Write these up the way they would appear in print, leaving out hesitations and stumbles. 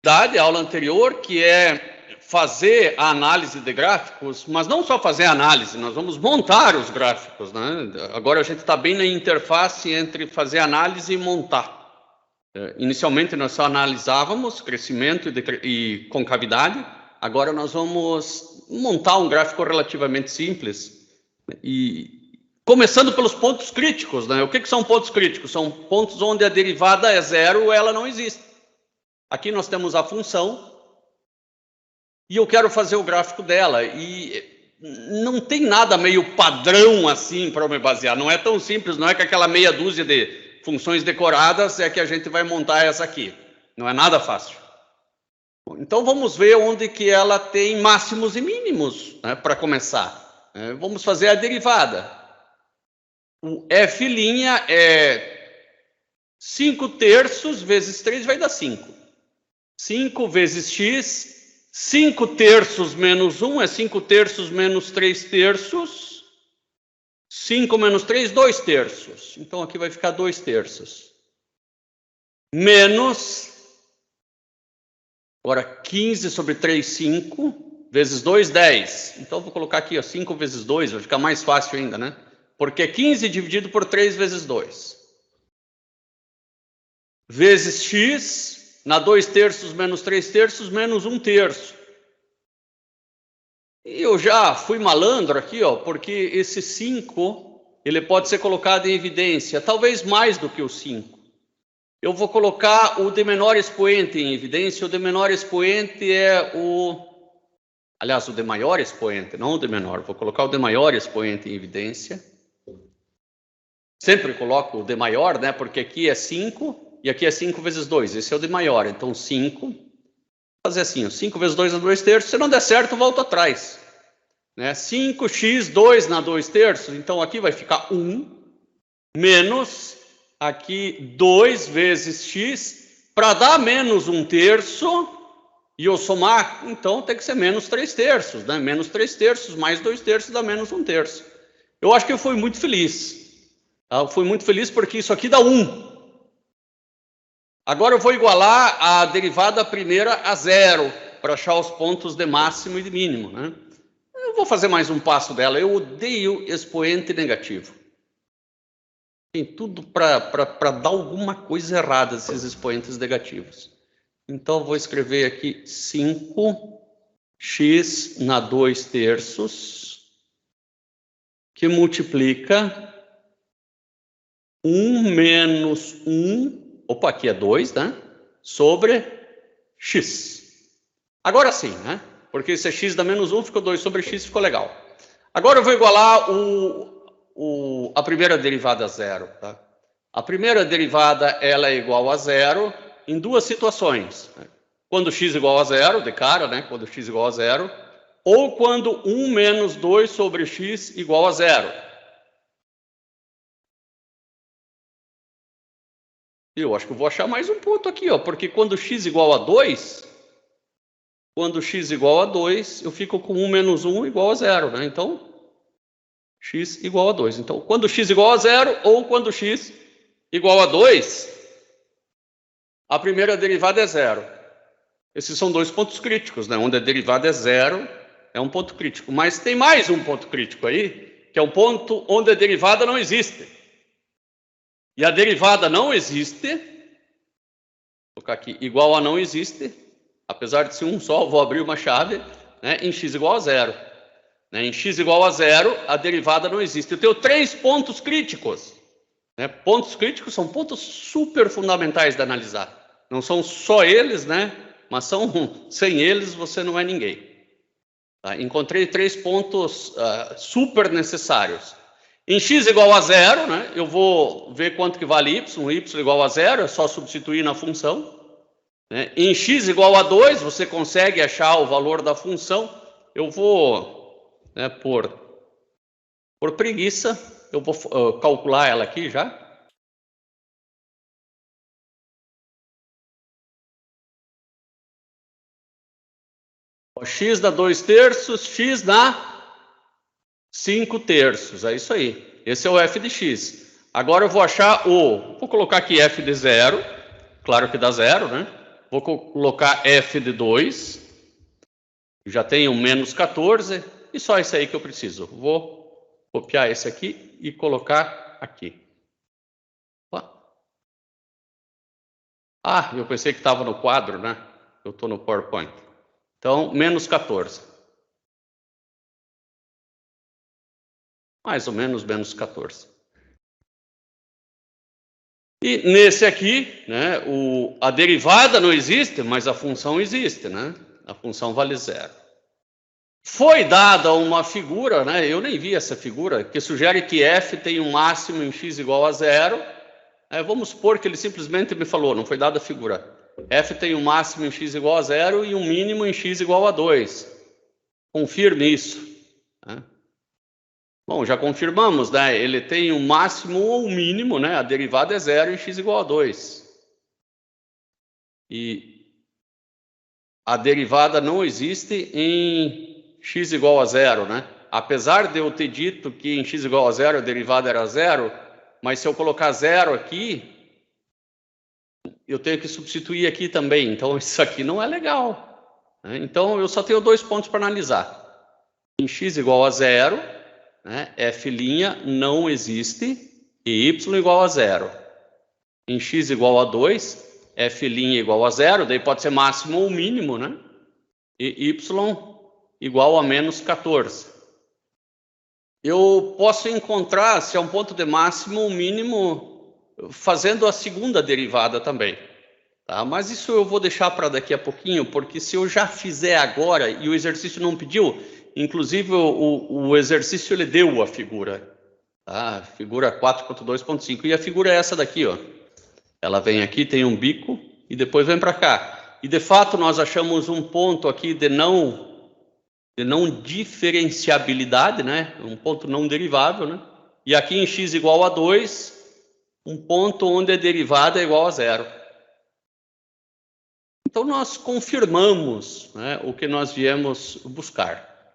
da aula anterior, que é fazer a análise de gráficos, mas não só fazer a análise, nós vamos montar os gráficos, né? Agora a gente está bem na interface entre fazer análise e montar. Inicialmente nós só analisávamos crescimento e concavidade, agora nós vamos montar um gráfico relativamente simples, e começando pelos pontos críticos, né? O que são pontos críticos? São pontos onde a derivada é zero ou ela não existe. Aqui nós temos a função, e eu quero fazer o gráfico dela, e não tem nada meio padrão assim para me basear, não é tão simples, não é que aquela meia dúzia de funções decoradas é que a gente vai montar essa aqui, não é nada fácil. Então vamos ver onde que ela tem máximos e mínimos, né, para começar. Vamos fazer a derivada. O f' é 5 terços vezes 3 vai dar 5. 5 vezes x, 5 terços menos 1 é 5 terços menos 3 terços. 5 menos 3, 2 terços. Então aqui vai ficar 2 terços. Menos, agora 15 sobre 3, 5, vezes 2, 10. Então vou colocar aqui, ó, 5 vezes 2, vai ficar mais fácil ainda, né? Porque 15 dividido por 3 vezes 2. Vezes x, na 2 terços menos 3 terços, menos 1 terço. E eu já fui malandro aqui, ó, porque esse 5, ele pode ser colocado em evidência, talvez mais do que o 5. Eu vou colocar o de menor expoente em evidência, o de menor expoente é o... Aliás, o de maior expoente, não o de menor. Vou colocar o de maior expoente em evidência. Sempre coloco o de maior, né, porque aqui é 5 e aqui é 5 vezes 2. Esse é o de maior, então 5... fazer assim, 5 vezes 2 na 2 terços, se não der certo, volto atrás. Né? 5x, 2 na 2 terços, então aqui vai ficar 1, menos, aqui 2 vezes x, para dar menos 1 terço, e eu somar, então tem que ser menos 3 terços, né? Menos 3 terços, mais 2 terços dá menos 1 terço. Eu acho que eu fui muito feliz. Tá? Eu fui muito feliz porque isso aqui dá 1. Agora eu vou igualar a derivada primeira a zero, para achar os pontos de máximo e de mínimo, né? Eu vou fazer mais um passo dela. Eu odeio expoente negativo. Tem tudo para dar alguma coisa errada esses expoentes negativos. Então eu vou escrever aqui 5x na 2 terços, que multiplica 1 menos 1... Opa, aqui é 2, né? Sobre x. Agora sim, né? Porque se é x dá menos 1, ficou 2 sobre x, ficou legal. Agora eu vou igualar a primeira derivada a zero, tá? A primeira derivada, ela é igual a zero em duas situações. Né? Quando x igual a zero, de cara, né? Quando x igual a zero, ou quando 1 menos 2 sobre x igual a zero. Eu acho que eu vou achar mais um ponto aqui, ó, porque quando x igual a 2, eu fico com 1 menos 1 igual a 0, né? Então, x igual a 2. Então, quando x igual a 0 ou quando x igual a 2, a primeira derivada é 0. Esses são dois pontos críticos, né? Onde a derivada é 0, é um ponto crítico. Mas tem mais um ponto crítico aí, que é um ponto onde a derivada não existe. E a derivada não existe, vou colocar aqui, igual a não existe, apesar de ser um só, vou abrir uma chave, né, em x igual a 0. Né, em x igual a 0, a derivada não existe. Eu tenho 3 pontos críticos. Né, pontos críticos são pontos super fundamentais de analisar. Não são só eles, né, mas sem eles você não é ninguém. Tá, encontrei 3 pontos super necessários. Em x igual a 0, né, eu vou ver quanto que vale y igual a 0, é só substituir na função. Né? Em x igual a 2, você consegue achar o valor da função. Eu vou, né, por preguiça, eu vou calcular ela aqui já. X dá 2 terços, x dá 5 terços, é isso aí. Esse é o f de x. Agora eu vou achar vou colocar aqui f de 0, claro que dá 0, né? Vou colocar f de 2. Já tenho menos 14. E só isso aí que eu preciso. Vou copiar esse aqui e colocar aqui. Ah, eu pensei que estava no quadro, né? Eu estou no PowerPoint. Então, menos 14. Mais ou menos, menos 14. E nesse aqui, né, a derivada não existe, mas a função existe, né? A função vale 0. Foi dada uma figura, né? Eu nem vi essa figura, que sugere que f tem um máximo em x igual a 0. Vamos supor que ele simplesmente me falou, não foi dada a figura. F tem um máximo em x igual a 0 e um mínimo em x igual a 2. Confirme isso. Né? Bom, já confirmamos, né? Ele tem um máximo ou um mínimo, né? A derivada é 0 em x igual a 2. E a derivada não existe em x igual a 0, né? Apesar de eu ter dito que em x igual a 0 a derivada era 0, mas se eu colocar 0 aqui, eu tenho que substituir aqui também. Então, isso aqui não é legal. Né? Então, eu só tenho 2 pontos para analisar. Em x igual a 0, né, f' não existe e y igual a 0. Em x igual a 2, f' igual a 0, daí pode ser máximo ou mínimo, né? E y igual a menos 14. Eu posso encontrar se é um ponto de máximo ou mínimo fazendo a segunda derivada também. Tá? Mas isso eu vou deixar para daqui a pouquinho, porque se eu já fizer agora e o exercício não pediu, inclusive o exercício ele deu a figura. Tá? Figura 4.2.5. E a figura é essa daqui, ó. Ela vem aqui, tem um bico e depois vem para cá. E de fato nós achamos um ponto aqui de não diferenciabilidade, né? Um ponto não derivável, né? E aqui em x igual a 2, um ponto onde a derivada é igual a 0. Então nós confirmamos, né, o que nós viemos buscar,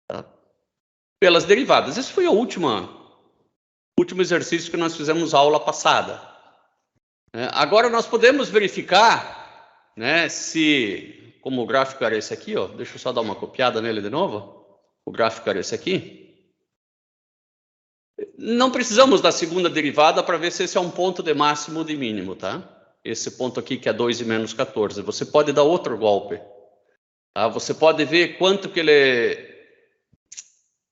tá? Pelas derivadas. Esse foi o último exercício que nós fizemos aula passada. Agora nós podemos verificar, né, se... Como o gráfico era esse aqui, ó, deixa eu só dar uma copiada nele de novo. O gráfico era esse aqui. Não precisamos da segunda derivada para ver se esse é um ponto de máximo ou de mínimo, tá? Esse ponto aqui que é 2 e menos 14. Você pode dar outro golpe. Tá? Você pode ver quanto que ele...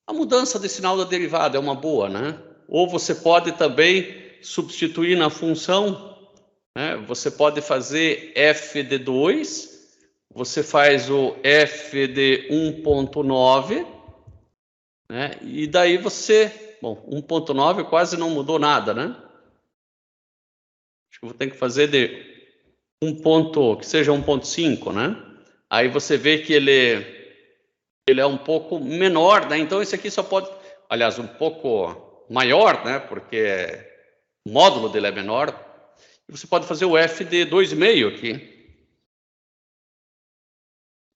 A mudança de sinal da derivada é uma boa, né? Ou você pode também substituir na função, né? Você pode fazer f de 2... Você faz o f de 1.9, né? E daí você... Bom, 1.9 quase não mudou nada, né? Acho que eu vou ter que fazer de que seja 1.5, né? Aí você vê que ele é um pouco menor, né? Então esse aqui só pode... Aliás, um pouco maior, né? Porque o módulo dele é menor. E você pode fazer o f de 2,5 aqui.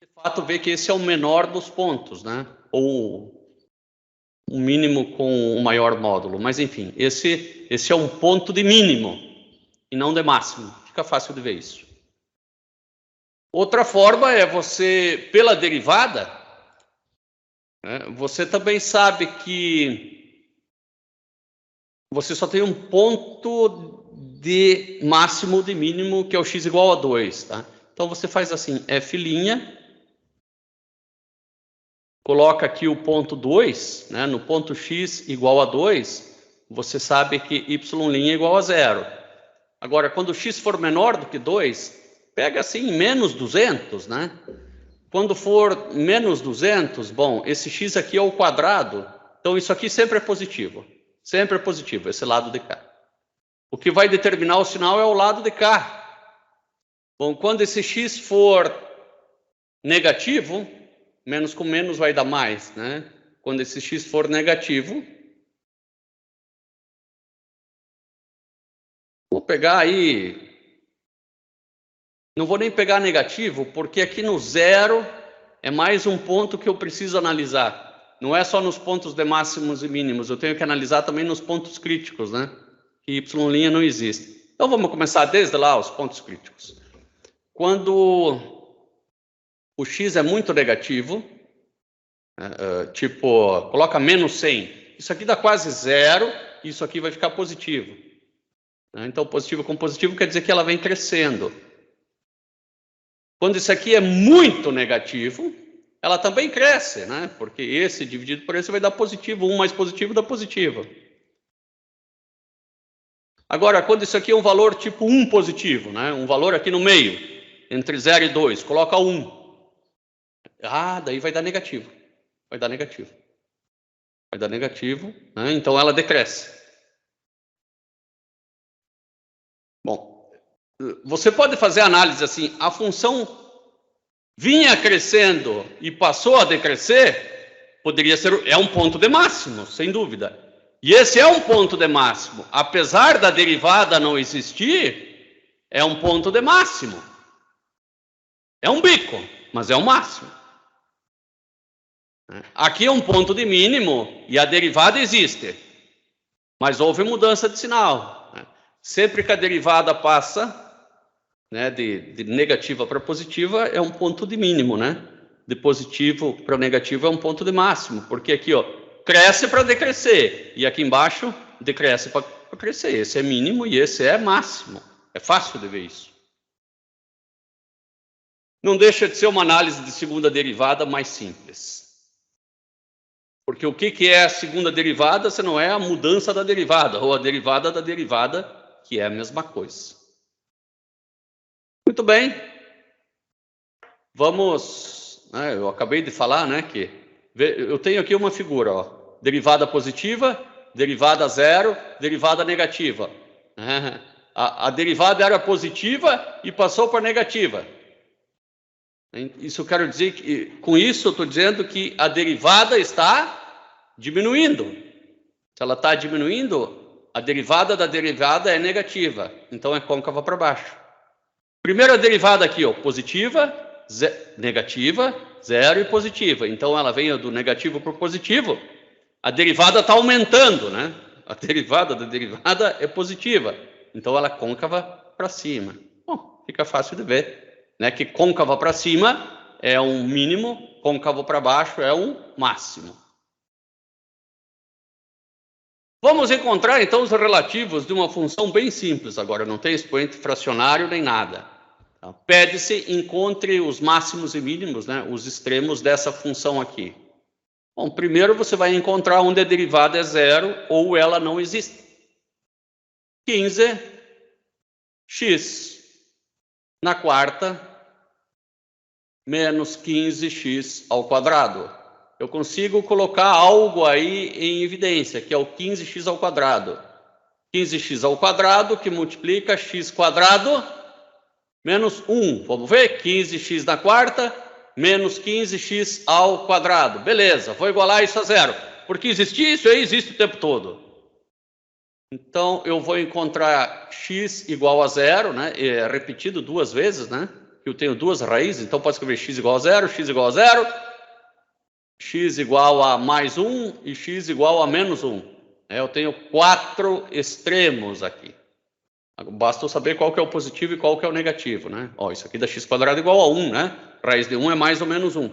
De fato, vê que esse é o menor dos pontos, né? Ou um mínimo com o maior módulo. Mas, enfim, esse é um ponto de mínimo e não de máximo. Fica fácil de ver isso. Outra forma é você, pela derivada, né, você também sabe que você só tem um ponto de máximo ou de mínimo, que é o x igual a 2, tá? Então, você faz assim, f'... Coloca aqui o ponto 2, né? No ponto x igual a 2, você sabe que y' é igual a 0. Agora, quando o x for menor do que 2, pega assim menos 200, né? Quando for menos 200, bom, esse x aqui é o quadrado, então isso aqui sempre é positivo. Sempre é positivo, esse lado de cá. O que vai determinar o sinal é o lado de cá. Bom, quando esse x for negativo... Menos com menos vai dar mais, né? Quando esse x for negativo, vou pegar aí... Não vou nem pegar negativo, porque aqui no 0 é mais um ponto que eu preciso analisar. Não é só nos pontos de máximos e mínimos, eu tenho que analisar também nos pontos críticos, né? Que y' não existe. Então vamos começar desde lá os pontos críticos. quando o x é muito negativo, tipo, coloca menos 100, isso aqui dá quase zero, isso aqui vai ficar positivo. Então, positivo com positivo quer dizer que ela vem crescendo. Quando isso aqui é muito negativo, ela também cresce, né? Porque esse dividido por esse vai dar positivo, 1 mais positivo dá positivo. Agora, quando isso aqui é um valor tipo 1 positivo, né? Um valor aqui no meio, entre 0 e 2, coloca 1. Daí vai dar negativo. Vai dar negativo. Vai dar negativo, né? Então ela decresce. Bom, você pode fazer a análise assim, a função vinha crescendo e passou a decrescer, poderia ser, é um ponto de máximo, sem dúvida. E esse é um ponto de máximo. Apesar da derivada não existir, é um ponto de máximo. É um bico, mas é um máximo. Aqui é um ponto de mínimo e a derivada existe. Mas houve mudança de sinal. Sempre que a derivada passa, né, de negativa para positiva, é um ponto de mínimo, né? De positivo para negativo é um ponto de máximo, porque aqui, ó, cresce para decrescer, e aqui embaixo decresce para crescer. Esse é mínimo e esse é máximo. É fácil de ver isso. Não deixa de ser uma análise de segunda derivada mais simples. Porque o que é a segunda derivada se não é a mudança da derivada, ou a derivada da derivada, que é a mesma coisa. Muito bem, vamos, eu acabei de falar, né, que eu tenho aqui uma figura, ó, derivada positiva, derivada zero, derivada negativa. A derivada era positiva e passou para negativa. Isso eu quero dizer que, com isso eu estou dizendo que a derivada está diminuindo. Se ela está diminuindo, a derivada da derivada é negativa, então é côncava para baixo. Primeira derivada aqui, ó, positiva, negativa, zero e positiva. Então ela vem do negativo para o positivo. A derivada está aumentando, né? A derivada da derivada é positiva. Então ela é côncava para cima. Bom, fica fácil de ver, né? Que côncava para cima é um mínimo, côncavo para baixo é um máximo. Vamos encontrar então os relativos de uma função bem simples. Agora não tem expoente fracionário nem nada. Pede-se encontre os máximos e mínimos, né, os extremos dessa função aqui. Bom, primeiro você vai encontrar onde a derivada é zero ou ela não existe. 15x na quarta menos 15x ao quadrado. Eu consigo colocar algo aí em evidência, que é o 15x ao quadrado. 15x ao quadrado que multiplica x quadrado menos 1. Vamos ver? 15x na quarta menos 15x ao quadrado. Beleza, vou igualar isso a zero. Porque existir isso aí existe o tempo todo. Então, eu vou encontrar x igual a zero, né? É repetido duas vezes, né? Eu tenho duas raízes, então posso escrever x igual a zero, x igual a zero, x igual a mais 1 e x igual a menos 1. Eu tenho 4 extremos aqui. Basta eu saber qual que é o positivo e qual que é o negativo, né? Ó, isso aqui dá x quadrado igual a 1, né? Raiz de 1 é mais ou menos 1.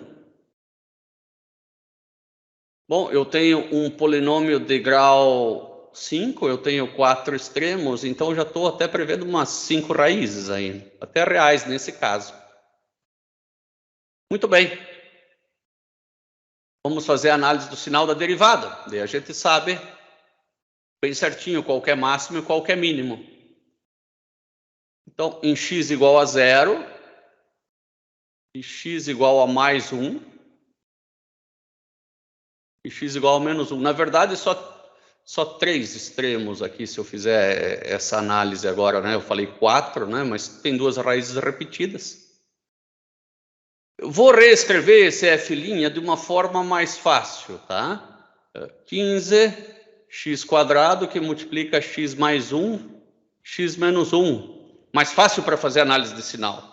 Bom, eu tenho um polinômio de grau 5, eu tenho 4 extremos, então eu já estou até prevendo umas 5 raízes aí, até reais nesse caso. Muito bem. Vamos fazer a análise do sinal da derivada. Daí a gente sabe bem certinho qual que é máximo e qual que é mínimo. Então, em x igual a zero, e x igual a mais 1, e x igual a menos 1. Na verdade, só 3 extremos aqui, se eu fizer essa análise agora, né? Eu falei 4, né? Mas tem 2 raízes repetidas. Eu vou reescrever esse f' de uma forma mais fácil, tá? 15x² que multiplica x mais 1, x menos 1. Mais fácil para fazer análise de sinal.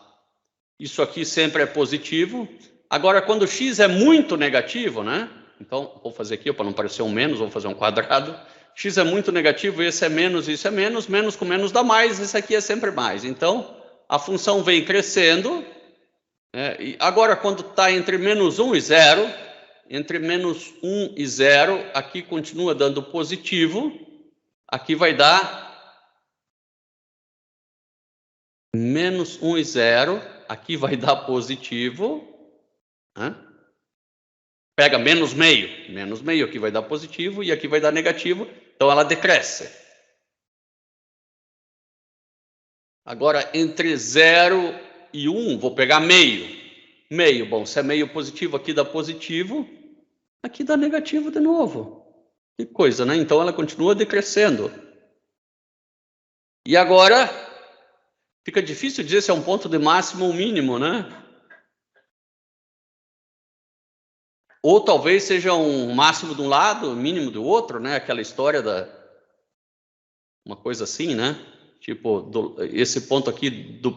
Isso aqui sempre é positivo. Agora, quando x é muito negativo, né? Então, vou fazer aqui, para não parecer um menos, vou fazer um quadrado. X é muito negativo, esse é menos, isso é menos. Menos com menos dá mais, esse aqui é sempre mais. Então, a função vem crescendo, e agora quando está entre menos 1 e 0, entre menos 1 e 0, aqui continua dando positivo, aqui vai dar menos 1 e 0, aqui vai dar positivo, pega menos meio aqui vai dar positivo e aqui vai dar negativo, então ela decresce. Agora, entre 0 e 1, vou pegar meio, bom, se é meio positivo, aqui dá positivo, aqui dá negativo de novo. Que coisa, né? Então ela continua decrescendo. E agora, fica difícil dizer se é um ponto de máximo ou mínimo, né? Ou talvez seja um máximo de um lado, mínimo do outro, né? Aquela história uma coisa assim, né? Tipo, esse ponto aqui,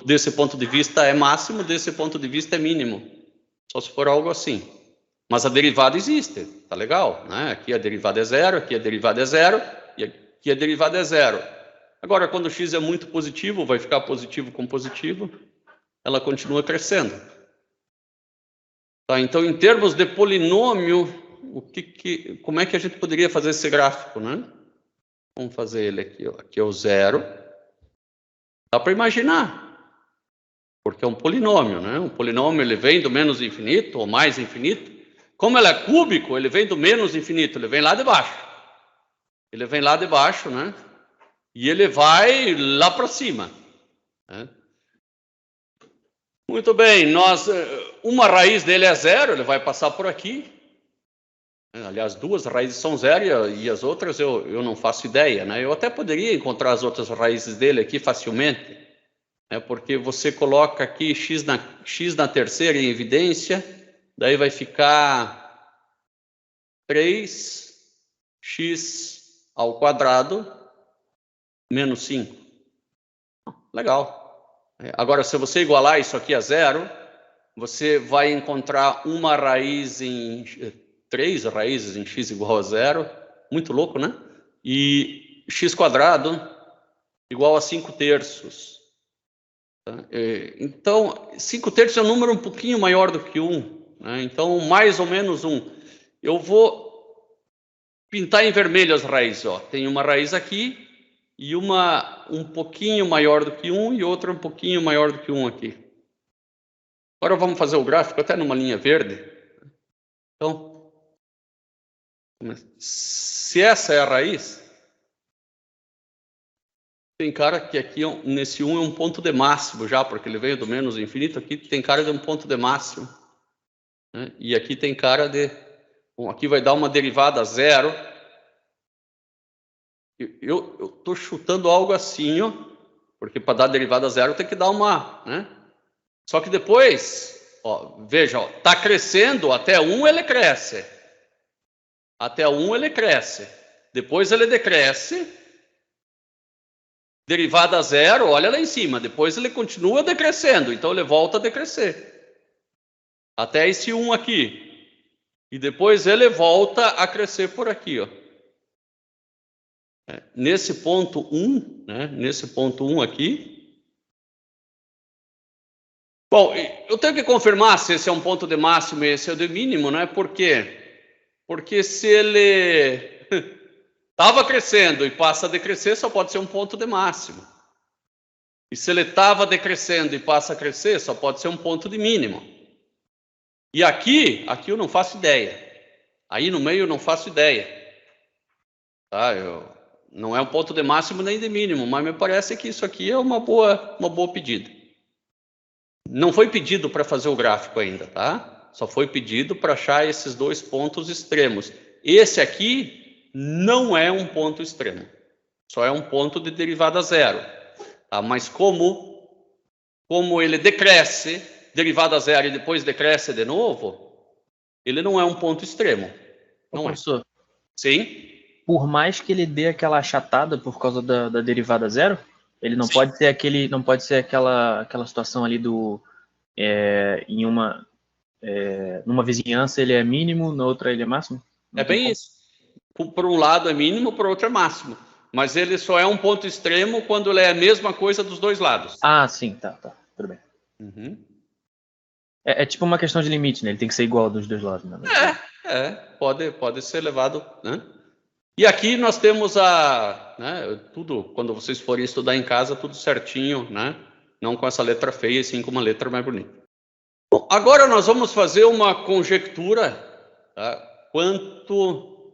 desse ponto de vista é máximo, desse ponto de vista é mínimo. Só se for algo assim. Mas a derivada existe, tá legal, né? Aqui a derivada é 0, aqui a derivada é 0, e aqui a derivada é 0. Agora, quando x é muito positivo, vai ficar positivo com positivo, ela continua crescendo. Tá, então, em termos de polinômio, como é que a gente poderia fazer esse gráfico, né? Vamos fazer ele aqui, ó. Aqui é o 0. Dá para imaginar, porque é um polinômio, né? Um polinômio, ele vem do menos infinito ou mais infinito. Como ele é cúbico, ele vem do menos infinito, ele vem lá de baixo. Ele vem lá de baixo, né? E ele vai lá para cima, né? Muito bem, uma raiz dele é 0, ele vai passar por aqui. Aliás, duas raízes são 0 e as outras eu não faço ideia, né? Eu até poderia encontrar as outras raízes dele aqui facilmente, né? Porque você coloca aqui x na terceira em evidência, daí vai ficar 3x ao quadrado menos 5. Legal. Agora, se você igualar isso aqui a 0, você vai encontrar uma raiz em 3 raízes em x igual a 0, muito louco, né? E x quadrado igual a 5 terços. Então, 5 terços é um número um pouquinho maior do que 1, né? Então, mais ou menos 1. Eu vou pintar em vermelho as raízes, ó. Tem uma raiz aqui e uma um pouquinho maior do que 1 e outra um pouquinho maior do que 1 aqui. Agora vamos fazer o gráfico até numa linha verde. Então, se essa é a raiz, tem cara que aqui nesse 1 é um ponto de máximo já, porque ele veio do menos infinito, aqui tem cara de um ponto de máximo, né? E aqui tem cara de... Bom, aqui vai dar uma derivada 0. Eu estou chutando algo assim, ó, porque para dar derivada 0 tem que dar uma... né? Só que depois, ó, veja, está crescendo, até 1 ele cresce. Até 1 ele cresce. Depois ele decresce. Derivada 0, olha lá em cima. Depois ele continua decrescendo. Então ele volta a decrescer. Até esse 1 aqui. E depois ele volta a crescer por aqui, ó. Nesse ponto 1, né? Nesse ponto 1 aqui. Bom, eu tenho que confirmar se esse é um ponto de máximo e esse é o de mínimo, né? Por quê? Porque se ele estava crescendo e passa a decrescer, só pode ser um ponto de máximo. E se ele estava decrescendo e passa a crescer, só pode ser um ponto de mínimo. E aqui eu não faço ideia. Aí no meio eu não faço ideia. Tá? Não é um ponto de máximo nem de mínimo, mas me parece que isso aqui é uma boa pedida. Não foi pedido para fazer o gráfico ainda, tá? Só foi pedido para achar esses dois pontos extremos. Esse aqui não é um ponto extremo. Só é um ponto de derivada 0. Tá? Mas como ele decresce, derivada 0 e depois decresce de novo, ele não é um ponto extremo. Não, professor. Sim? Por mais que ele dê aquela achatada por causa da derivada 0, ele não pode ser não pode ser aquela situação ali numa vizinhança ele é mínimo, na outra ele é máximo? É bem isso. Por um lado é mínimo, por outro é máximo. Mas ele só é um ponto extremo quando ele é a mesma coisa dos dois lados. Ah, sim, tá. tudo bem. Uhum. É tipo uma questão de limite, né? Ele tem que ser igual dos dois lados. Né? Pode ser levado, né? E aqui nós temos tudo, quando vocês forem estudar em casa, tudo certinho, né? Não com essa letra feia, e sim com uma letra mais bonita. Bom, agora nós vamos fazer uma conjectura, tá? Quanto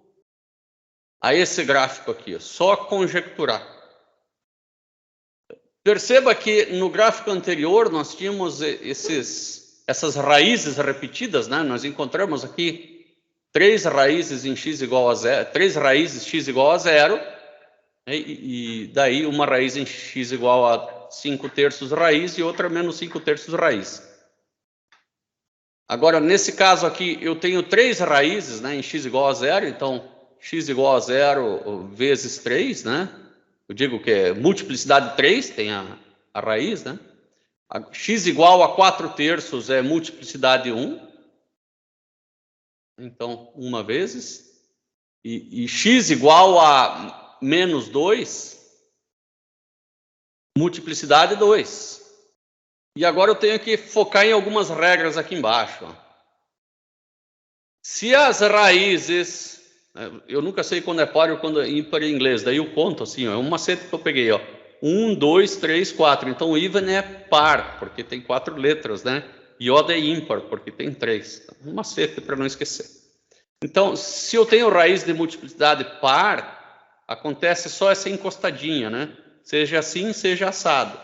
a esse gráfico aqui, só conjecturar. Perceba que no gráfico anterior nós tínhamos essas raízes repetidas, né? Nós encontramos aqui 3 raízes em x igual a 0, 3 raízes x igual a 0, e daí uma raiz em x igual a 5/3 raiz e outra menos 5/3 raiz. Agora, nesse caso aqui, eu tenho 3 raízes, né, em x igual a 0, então x igual a 0 vezes 3, né? Eu digo que é multiplicidade 3, tem a raiz, né? X igual a 4/3 é multiplicidade 1. Então, 1 vezes. E x igual a menos 2, multiplicidade 2. E agora eu tenho que focar em algumas regras aqui embaixo. Ó. Se as raízes... Eu nunca sei quando é par ou quando é ímpar em inglês. Daí eu conto assim, ó, é um macete que eu peguei. Ó. 1, 2, 3, 4. Então o even é par, porque tem 4 letras, né? E odd é ímpar, porque tem 3. Um macete para não esquecer. Então, se eu tenho raiz de multiplicidade par, acontece só essa encostadinha, né? Seja assim, seja assado.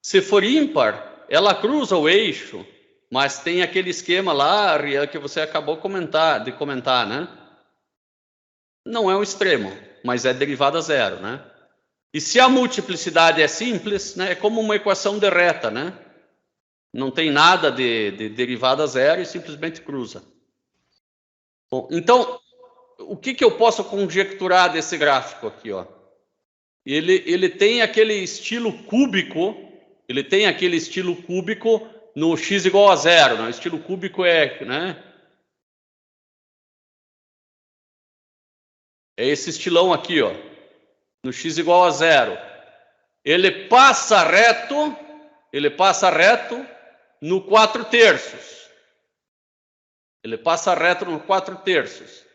Se for ímpar, ela cruza o eixo, mas tem aquele esquema lá, Rian, que você acabou de comentar, né? Não é um extremo, mas é derivada zero, né? E se a multiplicidade é simples, né? É como uma equação de reta, né? Não tem nada de derivada zero e simplesmente cruza. Bom, então, o que eu posso conjecturar desse gráfico aqui, ó? Ele tem aquele estilo cúbico, no x igual a 0, né? O estilo cúbico né? É esse estilão aqui, ó, no x igual a 0. Ele passa reto no 4/3. Ele passa reto no 4/3.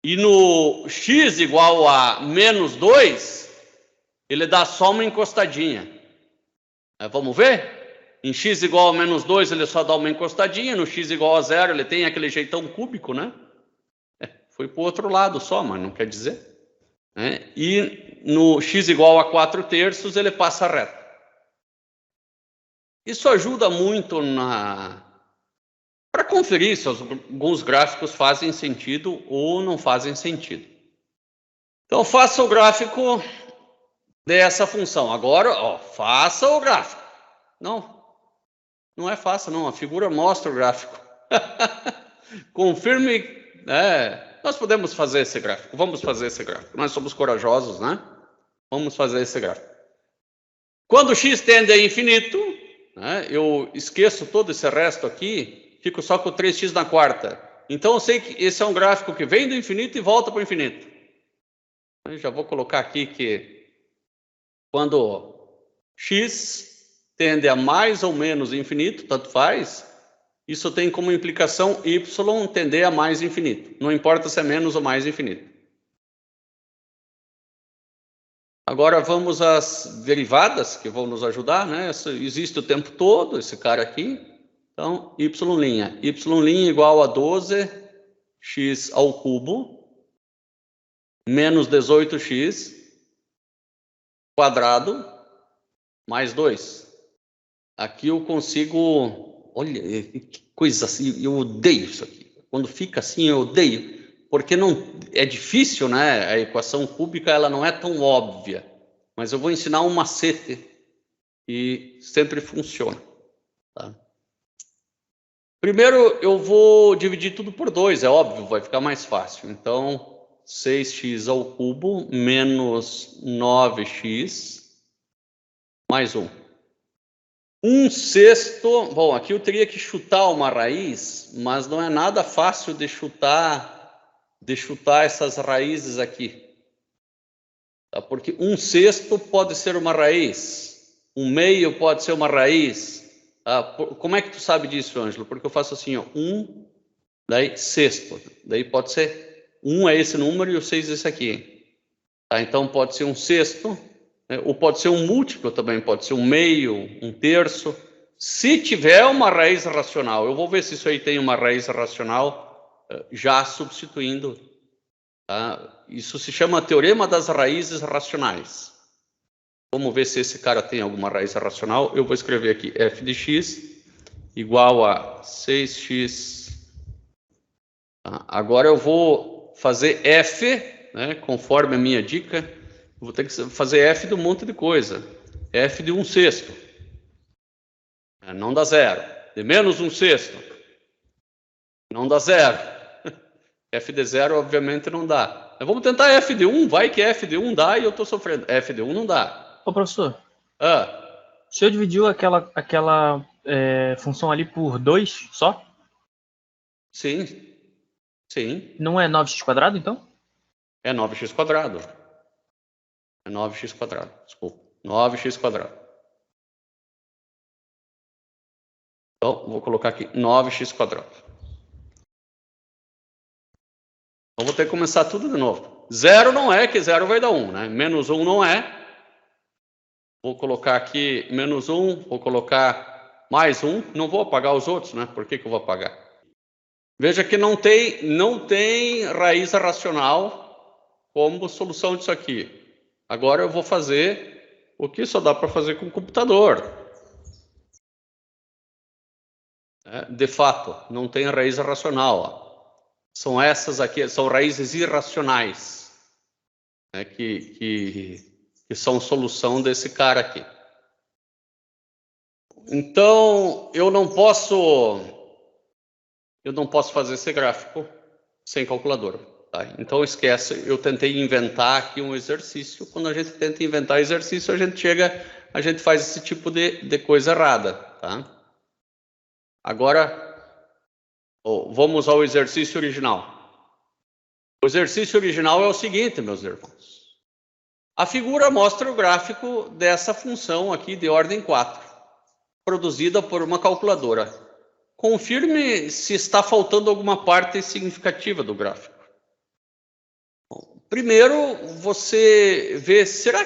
E no x igual a menos 2, ele dá só uma encostadinha. Vamos ver? Em x igual a menos 2, ele só dá uma encostadinha. No x igual a 0, ele tem aquele jeitão cúbico, né? Foi para o outro lado só, mas não quer dizer. E no x igual a 4/3, ele passa reto. Isso ajuda muito para conferir se alguns gráficos fazem sentido ou não fazem sentido. Então, faça o gráfico dessa função. Agora, ó, faça o gráfico. Não é fácil, não. A figura mostra o gráfico. Confirme. Nós podemos fazer esse gráfico. Vamos fazer esse gráfico. Nós somos corajosos, né? Vamos fazer esse gráfico. Quando x tende a infinito, né, eu esqueço todo esse resto aqui, fico só com 3x na quarta. Então eu sei que esse é um gráfico que vem do infinito e volta para o infinito. Eu já vou colocar aqui que quando x tende a mais ou menos infinito, tanto faz, isso tem como implicação y tender a mais infinito. Não importa se é menos ou mais infinito. Agora vamos às derivadas que vão nos ajudar, né? Existe o tempo todo, esse cara aqui. Então, y'. Y' igual a 12x ao cubo menos 18x quadrado mais 2. Aqui eu consigo... Olha, que coisa assim, eu odeio isso aqui. Quando fica assim, eu odeio. Porque não é difícil, né? A equação cúbica ela não é tão óbvia. Mas eu vou ensinar um macete e sempre funciona. Tá? Primeiro eu vou dividir tudo por 2, é óbvio, vai ficar mais fácil. Então, 6x ao cubo menos 9x mais 1. 1/6, bom, aqui eu teria que chutar uma raiz, mas não é nada fácil de chutar essas raízes aqui. Tá? Porque 1/6 pode ser uma raiz, Um meio pode ser uma raiz. Como é que tu sabe disso, Ângelo? Porque eu faço assim, ó, 1, daí sexto. Daí pode ser 1 é esse número e o 6 é esse aqui. Tá? Então pode ser um sexto, né? Ou pode ser um múltiplo também, pode ser um meio, um terço. Se tiver uma raiz racional, eu vou ver se isso aí tem uma raiz racional já substituindo. Tá? Isso se chama teorema das raízes racionais. Vamos ver se esse cara tem alguma raiz racional. Eu vou escrever aqui f de x igual a 6x. Tá? Agora eu vou fazer f, né, conforme a minha dica. Eu vou ter que fazer f de um monte de coisa. F de 1/6. Não dá 0. De menos 1/6. Não dá 0. F de 0, obviamente, não dá. Mas vamos tentar f de 1. Vai que f de 1 dá e eu estou sofrendo. F de 1 não dá. Ô, professor. O senhor dividiu aquela função ali por 2 só? Sim. Sim. Não é 9x², então? É 9x². É 9x². Desculpa. 9x². Então, vou colocar aqui 9x². Então, vou ter que começar tudo de novo. 0 não é, que 0 vai dar 1, né? Menos 1 não é. Vou colocar aqui menos 1, vou colocar mais 1. Não vou apagar os outros, né? Por que eu vou apagar? Veja que não tem raiz racional como solução disso aqui. Agora eu vou fazer o que só dá para fazer com o computador. De fato, não tem raiz racional. Ó. São essas aqui, são raízes irracionais, né, que são solução desse cara aqui. Então, eu não posso fazer esse gráfico sem calculadora. Tá? Então, esquece, eu tentei inventar aqui um exercício. Quando a gente tenta inventar exercício, a gente faz esse tipo de coisa errada. Tá? Agora, vamos ao exercício original. O exercício original é o seguinte, meus irmãos. A figura mostra o gráfico dessa função aqui de ordem 4, produzida por uma calculadora. Confirme se está faltando alguma parte significativa do gráfico. Bom, primeiro, você vê, será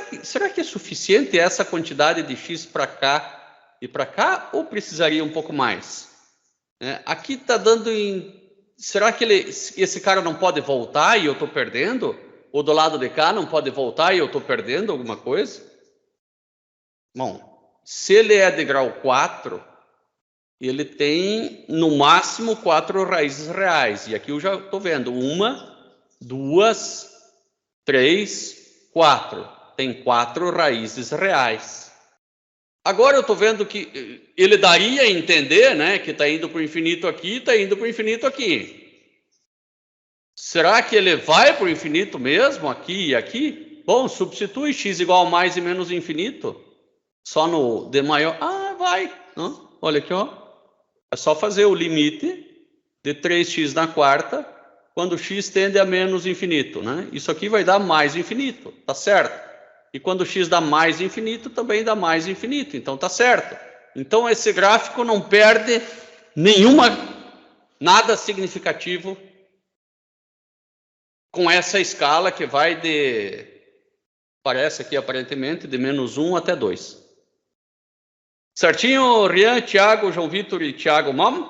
que é suficiente essa quantidade de x para cá e para cá, ou precisaria um pouco mais? Aqui está dando em... Será que esse cara não pode voltar e eu estou perdendo? Ou do lado de cá não pode voltar e eu estou perdendo alguma coisa? Bom, se ele é de grau 4, ele tem no máximo 4 raízes reais. E aqui eu já estou vendo 1, 2, 3, 4. Tem 4 raízes reais. Agora eu estou vendo que ele daria a entender, né, que está indo para o infinito aqui, está indo para o infinito aqui. Será que ele vai para o infinito mesmo, aqui e aqui? Bom, substitui x igual a mais e menos infinito. Só no d maior. Ah, vai. Não? Olha aqui, ó. É só fazer o limite de 3x na quarta, quando x tende a menos infinito, né? Isso aqui vai dar mais infinito, tá certo? E quando x dá mais infinito, também dá mais infinito. Então, tá certo. Então, esse gráfico não perde nada significativo com essa escala que vai parece aqui aparentemente, de menos 1 até 2. Certinho, Rian, Thiago, João Vitor e Thiago Mamo?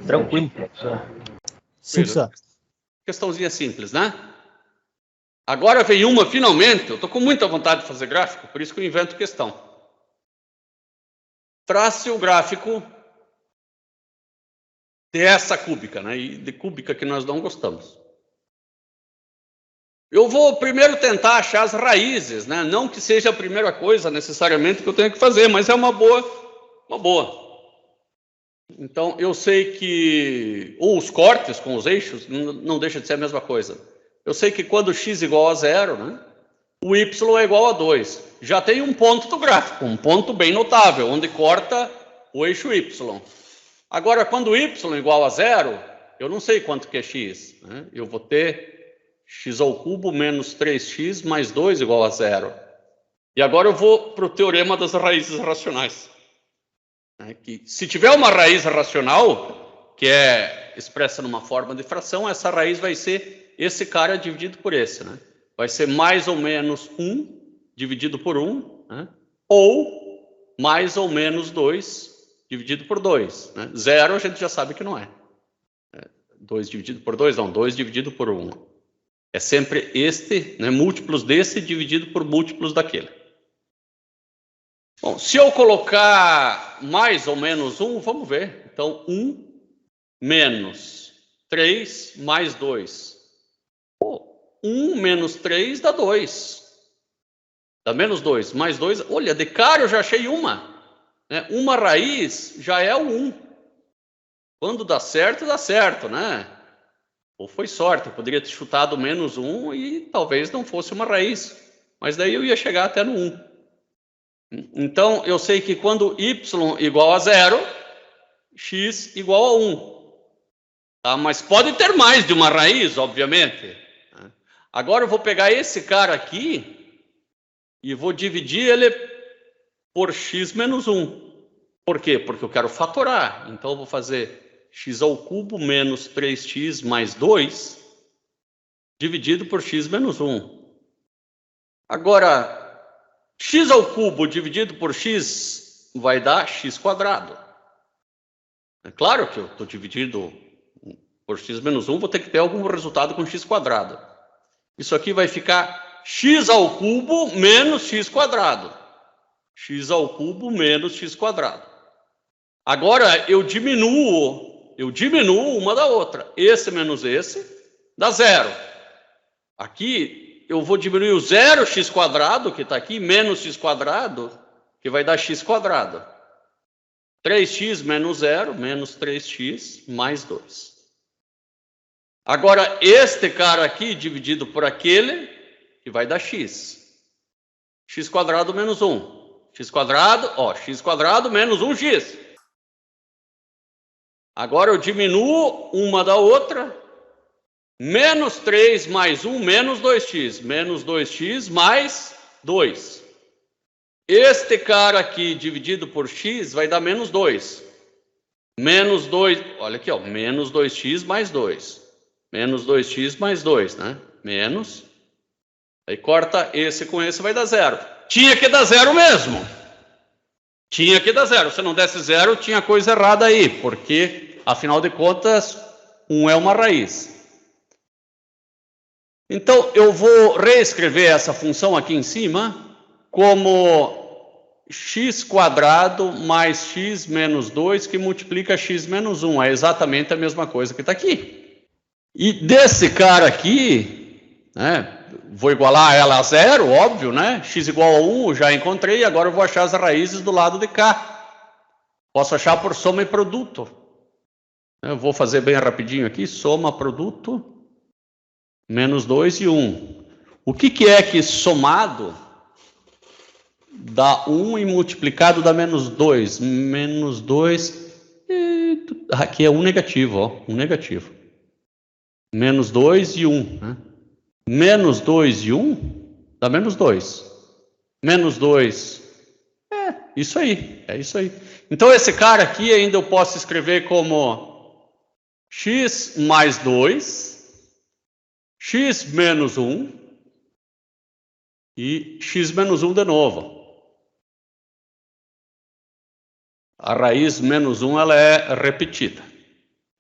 Tranquilo. Sim, senhor. Questãozinha simples, né? Agora vem uma, finalmente, eu estou com muita vontade de fazer gráfico, por isso que eu invento questão. Trace o gráfico dessa cúbica, né? E de cúbica que nós não gostamos. Eu vou primeiro tentar achar as raízes, né? Não que seja a primeira coisa necessariamente que eu tenho que fazer, mas é uma boa. Então, eu sei que... Ou os cortes com os eixos, não deixa de ser a mesma coisa. Eu sei que quando x igual a 0, né, o y é igual a 2. Já tem um ponto do gráfico, um ponto bem notável, onde corta o eixo y. Agora, quando y é igual a 0, eu não sei quanto que é x. Né? Eu vou ter x ao cubo menos 3x mais 2 igual a 0. E agora eu vou para o teorema das raízes racionais. Que se tiver uma raiz racional, que é expressa numa forma de fração, essa raiz vai ser esse cara dividido por esse, né? Vai ser mais ou menos 1 dividido por 1, né? Ou mais ou menos 2 dividido por 2. Né? 0 a gente já sabe que não é. 2 dividido por 2, não, 2 dividido por 1. É sempre este, né, múltiplos desse dividido por múltiplos daquele. Bom, se eu colocar mais ou menos 1, vamos ver. Então, 1 menos 3 mais 2. 1 menos 3 dá 2. Dá menos 2. Mais 2. Olha, de cara eu já achei uma. Né? Uma raiz já é o 1. Quando dá certo, né? Ou foi sorte. Eu poderia ter chutado menos 1 e talvez não fosse uma raiz. Mas daí eu ia chegar até no 1. Então, eu sei que quando y igual a 0, x igual a 1. Tá? Mas pode ter mais de uma raiz, obviamente. Agora eu vou pegar esse cara aqui e vou dividir ele por x menos 1. Por quê? Porque eu quero fatorar. Então, eu vou fazer x ao cubo menos 3x mais 2 dividido por x menos 1. Agora, x ao cubo dividido por x vai dar x quadrado. É claro que eu estou dividido por x menos 1, vou ter que ter algum resultado com x quadrado. Isso aqui vai ficar x ao cubo menos x quadrado. X ao cubo menos x quadrado. Agora eu diminuo uma da outra. Esse menos esse dá 0. Aqui eu vou diminuir o 0x quadrado, que está aqui, menos x quadrado, que vai dar x quadrado. 3x menos 0, menos 3x, mais 2. Agora, este cara aqui, dividido por aquele, que vai dar x. X quadrado menos 1. X quadrado, x quadrado menos 1x. Agora eu diminuo uma da outra. Menos 3 mais 1, menos 2x. Menos 2x mais 2. Este cara aqui, dividido por x, vai dar menos 2. Menos 2, olha aqui, menos 2x mais 2. Menos 2x mais 2, né? Menos. Aí corta esse com esse, vai dar 0. Tinha que dar 0 mesmo. Tinha que dar 0. Se não desse 0, tinha coisa errada aí. Porque, afinal de contas, 1 é uma raiz. Então, eu vou reescrever essa função aqui em cima como x quadrado mais x menos 2, que multiplica x menos 1. É exatamente a mesma coisa que está aqui. E desse cara aqui, né, vou igualar ela a 0, óbvio, né? X igual a 1, já encontrei, agora eu vou achar as raízes do lado de cá. Posso achar por soma e produto. Eu vou fazer bem rapidinho aqui, soma, produto, menos 2 e 1. O que é que somado dá 1 e multiplicado dá menos 2? Menos 2, aqui é 1 negativo, 1 negativo. Menos 2 e 1. Né? Menos 2 e 1 dá menos 2. Menos 2. É isso aí. Então, esse cara aqui ainda eu posso escrever como x mais 2, x menos 1 e x menos 1 de novo. A raiz menos 1 ela é repetida.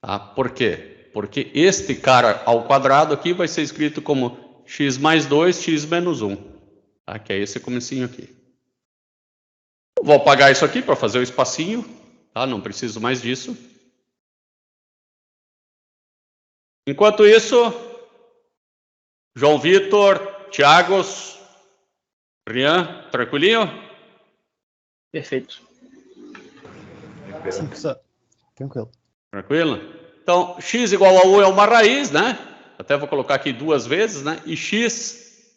Tá? Por quê? Porque este cara ao quadrado aqui vai ser escrito como x mais 2, x menos 1. Tá? Que é esse comecinho aqui. Vou apagar isso aqui para fazer o espacinho. Tá? Não preciso mais disso. Enquanto isso, João Vitor, Thiagos, Rian, tranquilinho? Perfeito. Sim, professor. Tranquilo. Tranquilo? Então, x igual a 1 é uma raiz, né? Até vou colocar aqui 2 vezes, né? E x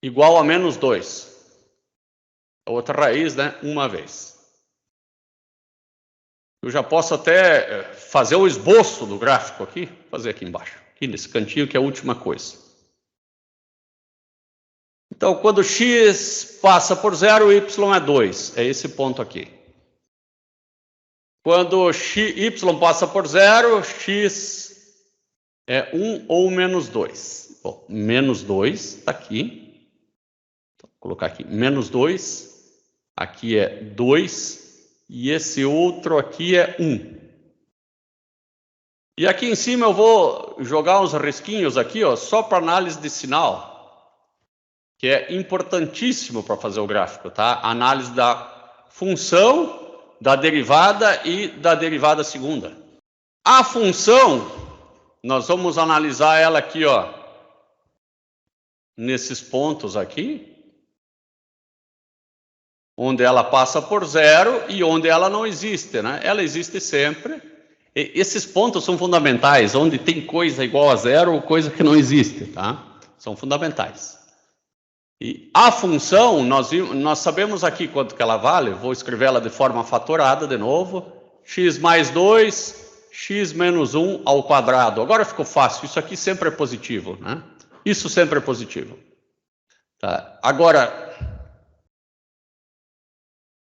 igual a menos 2. A outra raiz, né? Uma vez. Eu já posso até fazer o esboço do gráfico aqui. Vou fazer aqui embaixo. Aqui nesse cantinho que é a última coisa. Então, quando x passa por 0, y é 2. É esse ponto aqui. Quando y passa por 0, x é 1 ou menos 2. Bom, menos 2 está aqui. Vou colocar aqui, menos 2. Aqui é 2. E esse outro aqui é 1. E aqui em cima eu vou jogar uns risquinhos aqui, ó, só para análise de sinal, que é importantíssimo para fazer o gráfico, tá? A análise da função, da derivada e da derivada segunda. A função, nós vamos analisar ela aqui, ó, nesses pontos aqui, onde ela passa por 0 e onde ela não existe, né? Ela existe sempre. Esses pontos são fundamentais, onde tem coisa igual a 0 ou coisa que não existe, tá? São fundamentais. E a função, nós sabemos aqui quanto que ela vale, vou escrever ela de forma fatorada de novo, x mais 2, x menos 1 ao quadrado. Agora ficou fácil, isso aqui sempre é positivo, né? Isso sempre é positivo. Tá? Agora,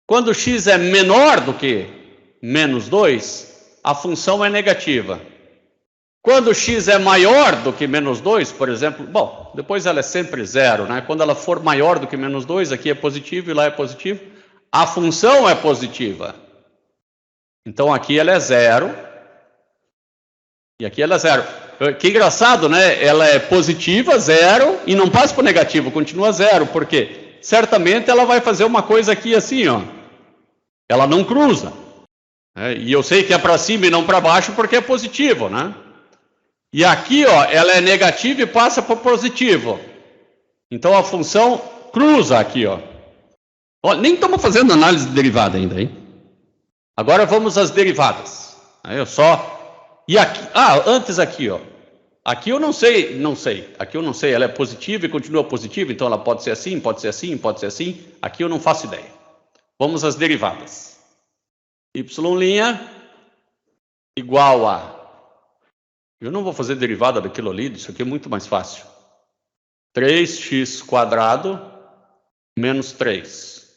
quando x é menor do que menos 2, a função é negativa. Quando x é maior do que menos 2, por exemplo, bom, depois ela é sempre 0, né? Quando ela for maior do que menos 2, aqui é positivo e lá é positivo, a função é positiva. Então aqui ela é 0 e aqui ela é 0. Que engraçado, né? Ela é positiva, 0, e não passa para o negativo, continua 0, porque certamente ela vai fazer uma coisa aqui assim, ó. Ela não cruza. E eu sei que é para cima e não para baixo porque é positivo, né? E aqui, ó, ela é negativa e passa para positivo. Então a função cruza aqui, ó. Ó, nem estamos fazendo análise de derivada ainda, hein? Agora vamos às derivadas. Aí eu só. E aqui, antes aqui, ó. Aqui eu não sei. Aqui eu não sei, ela é positiva e continua positiva, então ela pode ser assim, pode ser assim, pode ser assim. Aqui eu não faço ideia. Vamos às derivadas. Y' igual a... Eu não vou fazer derivada daquilo ali, isso aqui é muito mais fácil. 3x² menos 3.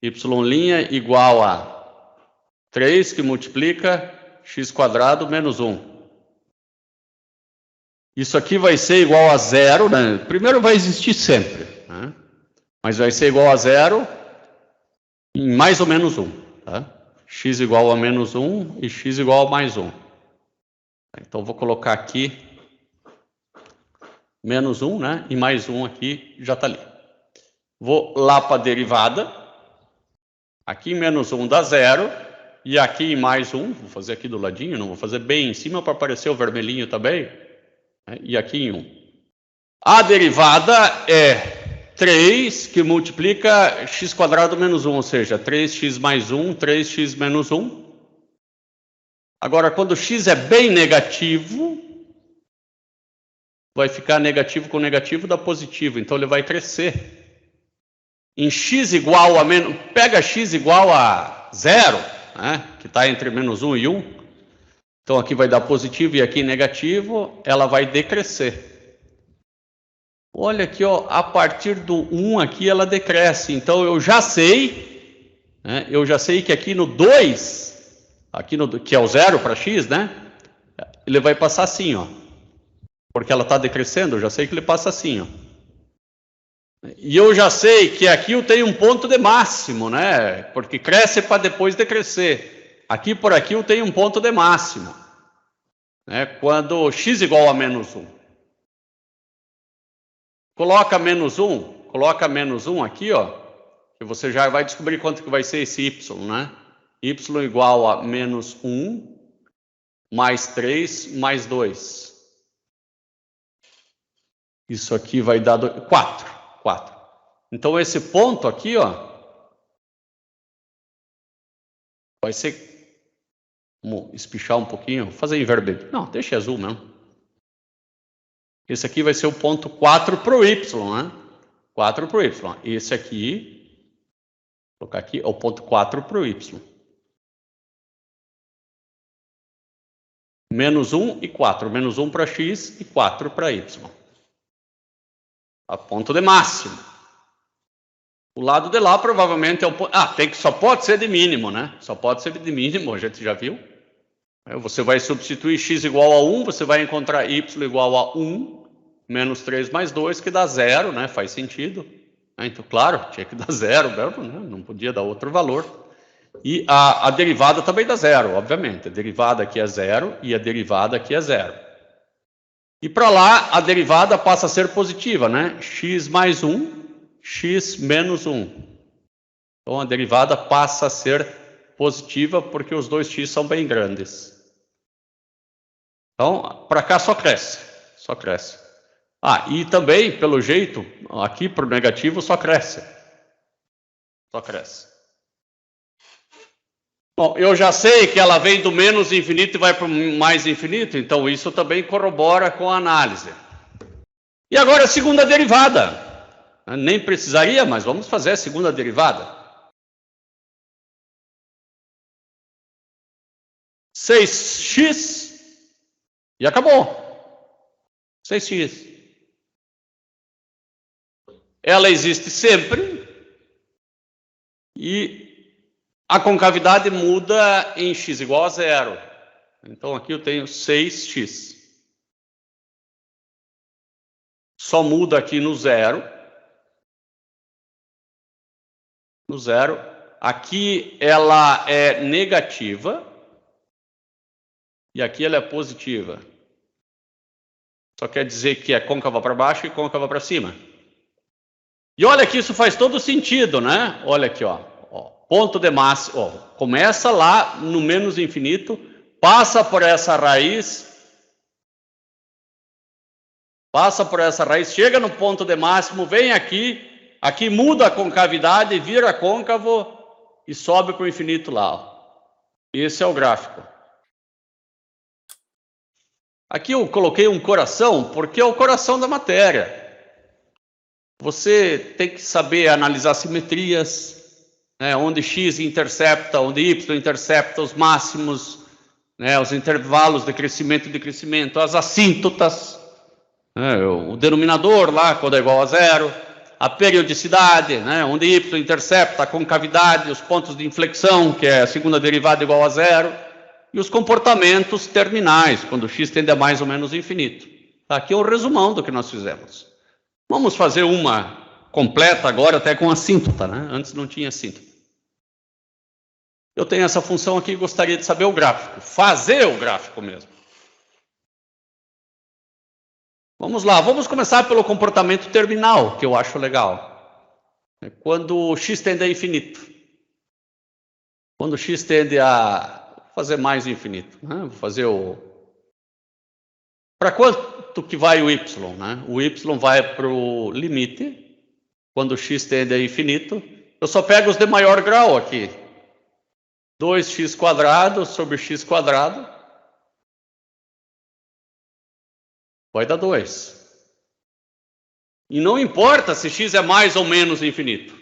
Y' igual a 3 que multiplica x² menos 1. Isso aqui vai ser igual a 0, né? Primeiro vai existir sempre, né? Mas vai ser igual a 0 em mais ou menos 1, tá? X igual a menos 1 e x igual a mais 1. Então, vou colocar aqui menos 1, né? E mais 1 aqui já está ali. Vou lá para a derivada. Aqui menos 1 dá 0. E aqui em mais 1, vou fazer aqui do ladinho, não vou fazer bem em cima para aparecer o vermelhinho também. E aqui em 1. A derivada é 3 que multiplica x² menos 1, ou seja, 3x mais 1, 3x menos 1. Agora, quando x é bem negativo, vai ficar negativo com negativo dá positivo, então ele vai crescer. Em x igual a menos... Pega x igual a 0, né, que está entre menos 1 e 1. Então aqui vai dar positivo e aqui negativo, ela vai decrescer. Olha aqui, ó, a partir do 1 aqui ela decresce. Então eu já sei, né, que aqui no 2... que é o 0 para x, né? Ele vai passar assim, ó. Porque ela está decrescendo, eu já sei que ele passa assim, ó. E eu já sei que aqui eu tenho um ponto de máximo, né? Porque cresce para depois decrescer. Aqui por aqui eu tenho um ponto de máximo, né? Quando x igual a menos 1. Coloca menos 1 aqui, ó. Que você já vai descobrir quanto que vai ser esse y, né? Y igual a menos 1, mais 3, mais 2. Isso aqui vai dar 4. Então, esse ponto aqui, ó, vai ser... Vamos espichar um pouquinho, fazer em vermelho. Não, deixa azul mesmo. Esse aqui vai ser o ponto 4 para o y, né? 4 para o y. Esse aqui, vou colocar aqui, é o ponto 4 para o y. Menos 1 e 4. Menos 1 para x e 4 para y. A ponto de máximo. O lado de lá provavelmente é o ponto... só pode ser de mínimo, né? Só pode ser de mínimo, a gente já viu. Você vai substituir x igual a 1, você vai encontrar y igual a 1 menos 3 mais 2, que dá 0, né? Faz sentido. Então, claro, tinha que dar 0, né? Não podia dar outro valor. E a derivada também dá 0, obviamente. A derivada aqui é 0 e a derivada aqui é 0. E para lá, a derivada passa a ser positiva, né? X mais 1, x menos 1. Então, a derivada passa a ser positiva porque os dois x são bem grandes. Então, para cá só cresce. Só cresce. E também, pelo jeito, aqui para o negativo só cresce. Só cresce. Bom, eu já sei que ela vem do menos infinito e vai para o mais infinito, então isso também corrobora com a análise. E agora a segunda derivada. Nem precisaria, mas vamos fazer a segunda derivada. 6x e acabou. 6x. Ela existe sempre e a concavidade muda em x igual a 0. Então, aqui eu tenho 6x. Só muda aqui no 0. No 0. Aqui ela é negativa. E aqui ela é positiva. Só quer dizer que é côncava para baixo e côncava para cima. E olha que isso faz todo sentido, né? Olha aqui, ó. Ponto de máximo, começa lá no menos infinito, passa por essa raiz, chega no ponto de máximo, vem aqui muda a concavidade, vira côncavo e sobe para o infinito lá. Esse é o gráfico. Aqui eu coloquei um coração, porque é o coração da matéria. Você tem que saber analisar simetrias, onde x intercepta, onde y intercepta os máximos, os intervalos de crescimento e decrescimento, as assíntotas, o denominador lá, quando é igual a 0, a periodicidade, onde y intercepta a concavidade, os pontos de inflexão, que é a segunda derivada igual a 0, e os comportamentos terminais, quando x tende a mais ou menos infinito. Aqui é o resumão do que nós fizemos. Vamos fazer uma completa agora, até com assíntota, né? Antes não tinha assíntota. Eu tenho essa função aqui e gostaria de saber o gráfico. Fazer o gráfico mesmo. Vamos lá, vamos começar pelo comportamento terminal, que eu acho legal. Quando x tende a infinito. Quando x tende a fazer mais infinito. Vou fazer o... Para quanto que vai o y? O y vai para o limite. Quando x tende a infinito. Eu só pego os de maior grau aqui. 2x² sobre x² vai dar 2. E não importa se x é mais ou menos infinito.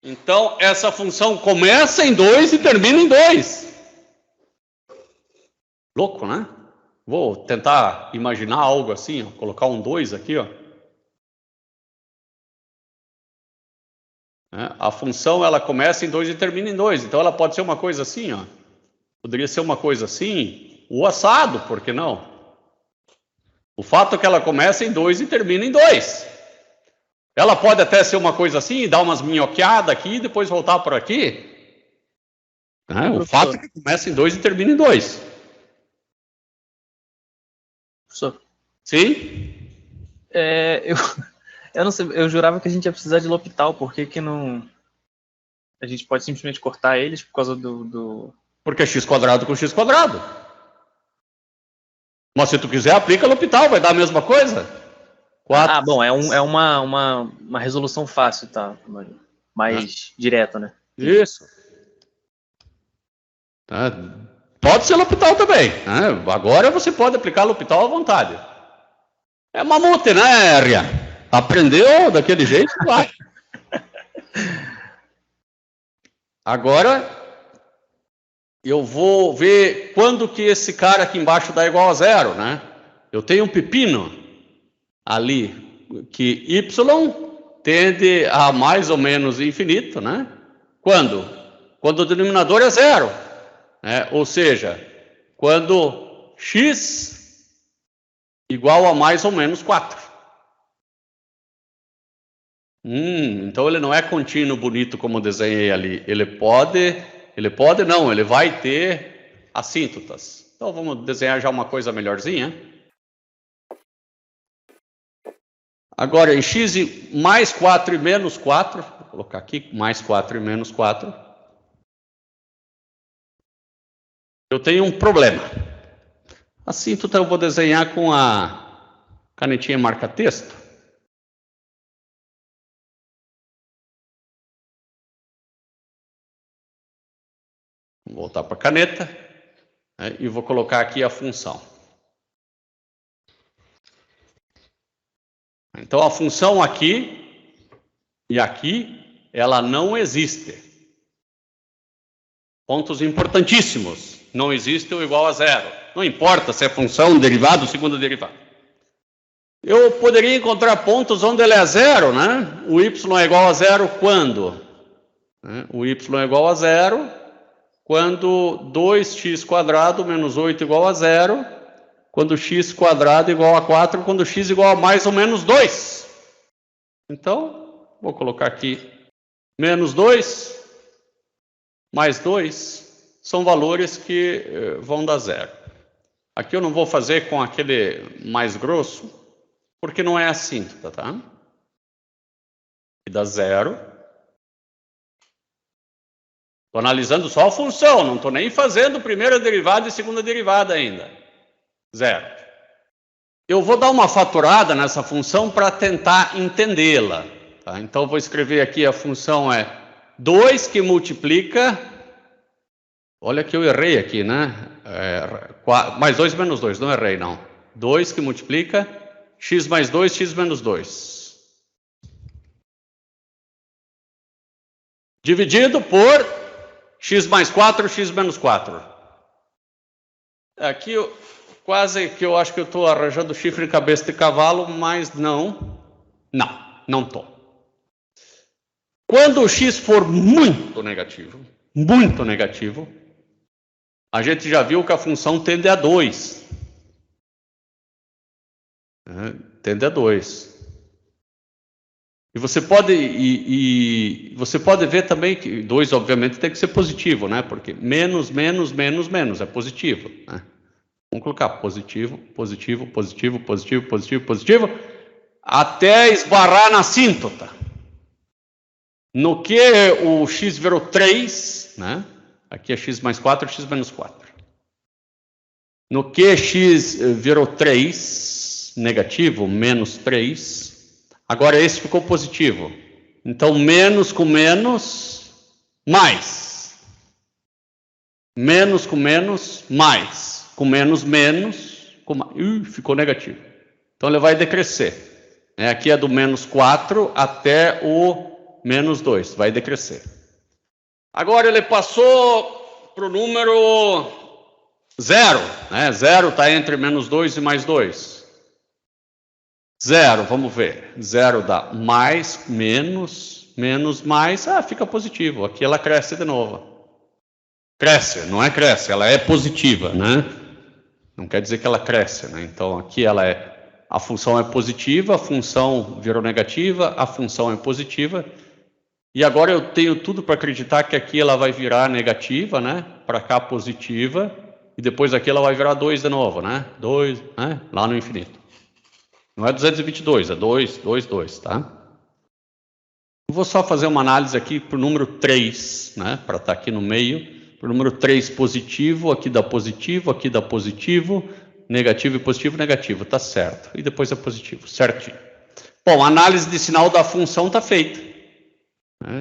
Então, essa função começa em 2 e termina em 2. Louco, né? Vou tentar imaginar algo assim, colocar um 2 aqui, A função ela começa em 2 e termina em 2. Então ela pode ser uma coisa assim, Poderia ser uma coisa assim, o assado, por que não? O fato é que ela começa em 2 e termina em 2. Ela pode até ser uma coisa assim, e dar umas minhoqueadas aqui e depois voltar por aqui. O fato é que começa em 2 e termina em 2. Professor. Sim? Eu não sei, eu jurava que a gente ia precisar de L'Hopital, por que não... A gente pode simplesmente cortar eles por causa do... Porque é x² com x². Mas se tu quiser, aplica L'Hopital, vai dar a mesma coisa. 4. Bom, é uma resolução fácil, tá? Mais direta, né? Isso. Pode ser L'Hopital também. Agora você pode aplicar L'Hopital à vontade. É mamute, né, Ria? Aprendeu daquele jeito, vai. Agora, eu vou ver quando que esse cara aqui embaixo dá igual a 0, né? Eu tenho um pepino. ali que y tende a mais ou menos infinito, né? Quando? Quando o denominador é zero, né? Ou seja, quando x igual a mais ou menos 4. Então ele não é contínuo bonito como desenhei ali. Ele vai ter assíntotas. Então vamos desenhar já uma coisa melhorzinha. Agora em x mais 4 e menos 4, vou colocar aqui mais 4 e menos 4, eu tenho um problema. Assíntota eu vou desenhar com a canetinha marca-texto. Vou voltar para a caneta, né, e vou colocar aqui a função. Então a função aqui e aqui, ela não existe. Pontos importantíssimos. Não existe o igual a zero. Não importa se é função, derivado, segunda derivada. Eu poderia encontrar pontos onde ele é zero, né? O y é igual a zero quando? O y é igual a zero quando 2x² menos 8 igual a zero, quando x² igual a 4, quando x igual a mais ou menos 2. Então, vou colocar aqui menos 2, mais 2, são valores que vão dar zero. Aqui eu não vou fazer com aquele mais grosso, porque não é assíntota, tá? E dá zero. Estou analisando só a função, não estou nem fazendo primeira derivada e segunda derivada ainda. Zero. Eu vou dar uma fatorada nessa função para tentar entendê-la. Tá? Então, eu vou escrever aqui, a função é 2 que multiplica... Olha que eu errei aqui, né? Mais 2 menos 2, não errei não. 2 que multiplica x mais 2, x menos 2. Dividido por x mais 4, x menos 4. Aqui quase que eu acho que eu estou arranjando chifre em cabeça de cavalo, mas não estou. Quando o x for muito negativo, a gente já viu que a função tende a 2. Tende a 2. E você pode ver também que 2, obviamente, tem que ser positivo, né? Porque menos é positivo, né? Vamos colocar positivo, positivo, positivo, positivo, positivo, positivo, até esbarrar na assíntota. No que o x virou 3, né? Aqui é x mais 4, x menos 4. No que x virou 3, negativo, menos 3... Agora esse ficou positivo. Então, menos com menos, mais. Menos com menos, mais. Com menos, menos, com mais. Ficou negativo. Então, ele vai decrescer. Aqui é do menos 4 até o menos 2. Vai decrescer. Agora, ele passou para o número 0. 0 está entre menos 2 e mais 2. 0, vamos ver. 0 dá mais, menos, menos, mais. Fica positivo. Aqui ela cresce de novo. Cresce, não é cresce, ela é positiva, né? Não quer dizer que ela cresce, né? Então aqui a função é positiva, a função virou negativa, a função é positiva. E agora eu tenho tudo para acreditar que aqui ela vai virar negativa, né? Para cá positiva. E depois aqui ela vai virar 2 de novo, né? 2, né? Lá no infinito. Não é 222, é 2, 2, 2, tá? Eu vou só fazer uma análise aqui para o número 3, né? Para estar aqui no meio. Para o número 3 positivo, aqui dá positivo, negativo e positivo, negativo, tá certo. E depois é positivo, certinho. Bom, a análise de sinal da função está feita.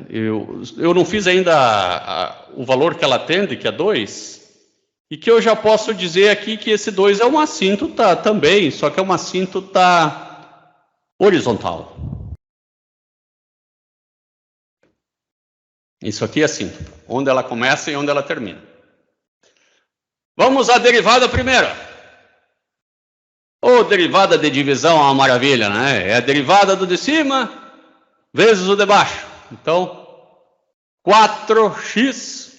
Eu não fiz ainda o valor que ela atende, que é 2, e que eu já posso dizer aqui que esse 2 é uma assíntota também, só que é uma assíntota horizontal. Isso aqui é assíntota, onde ela começa e onde ela termina. Vamos à derivada primeira. Ou derivada de divisão é uma maravilha, né? É a derivada do de cima vezes o de baixo. Então, 4x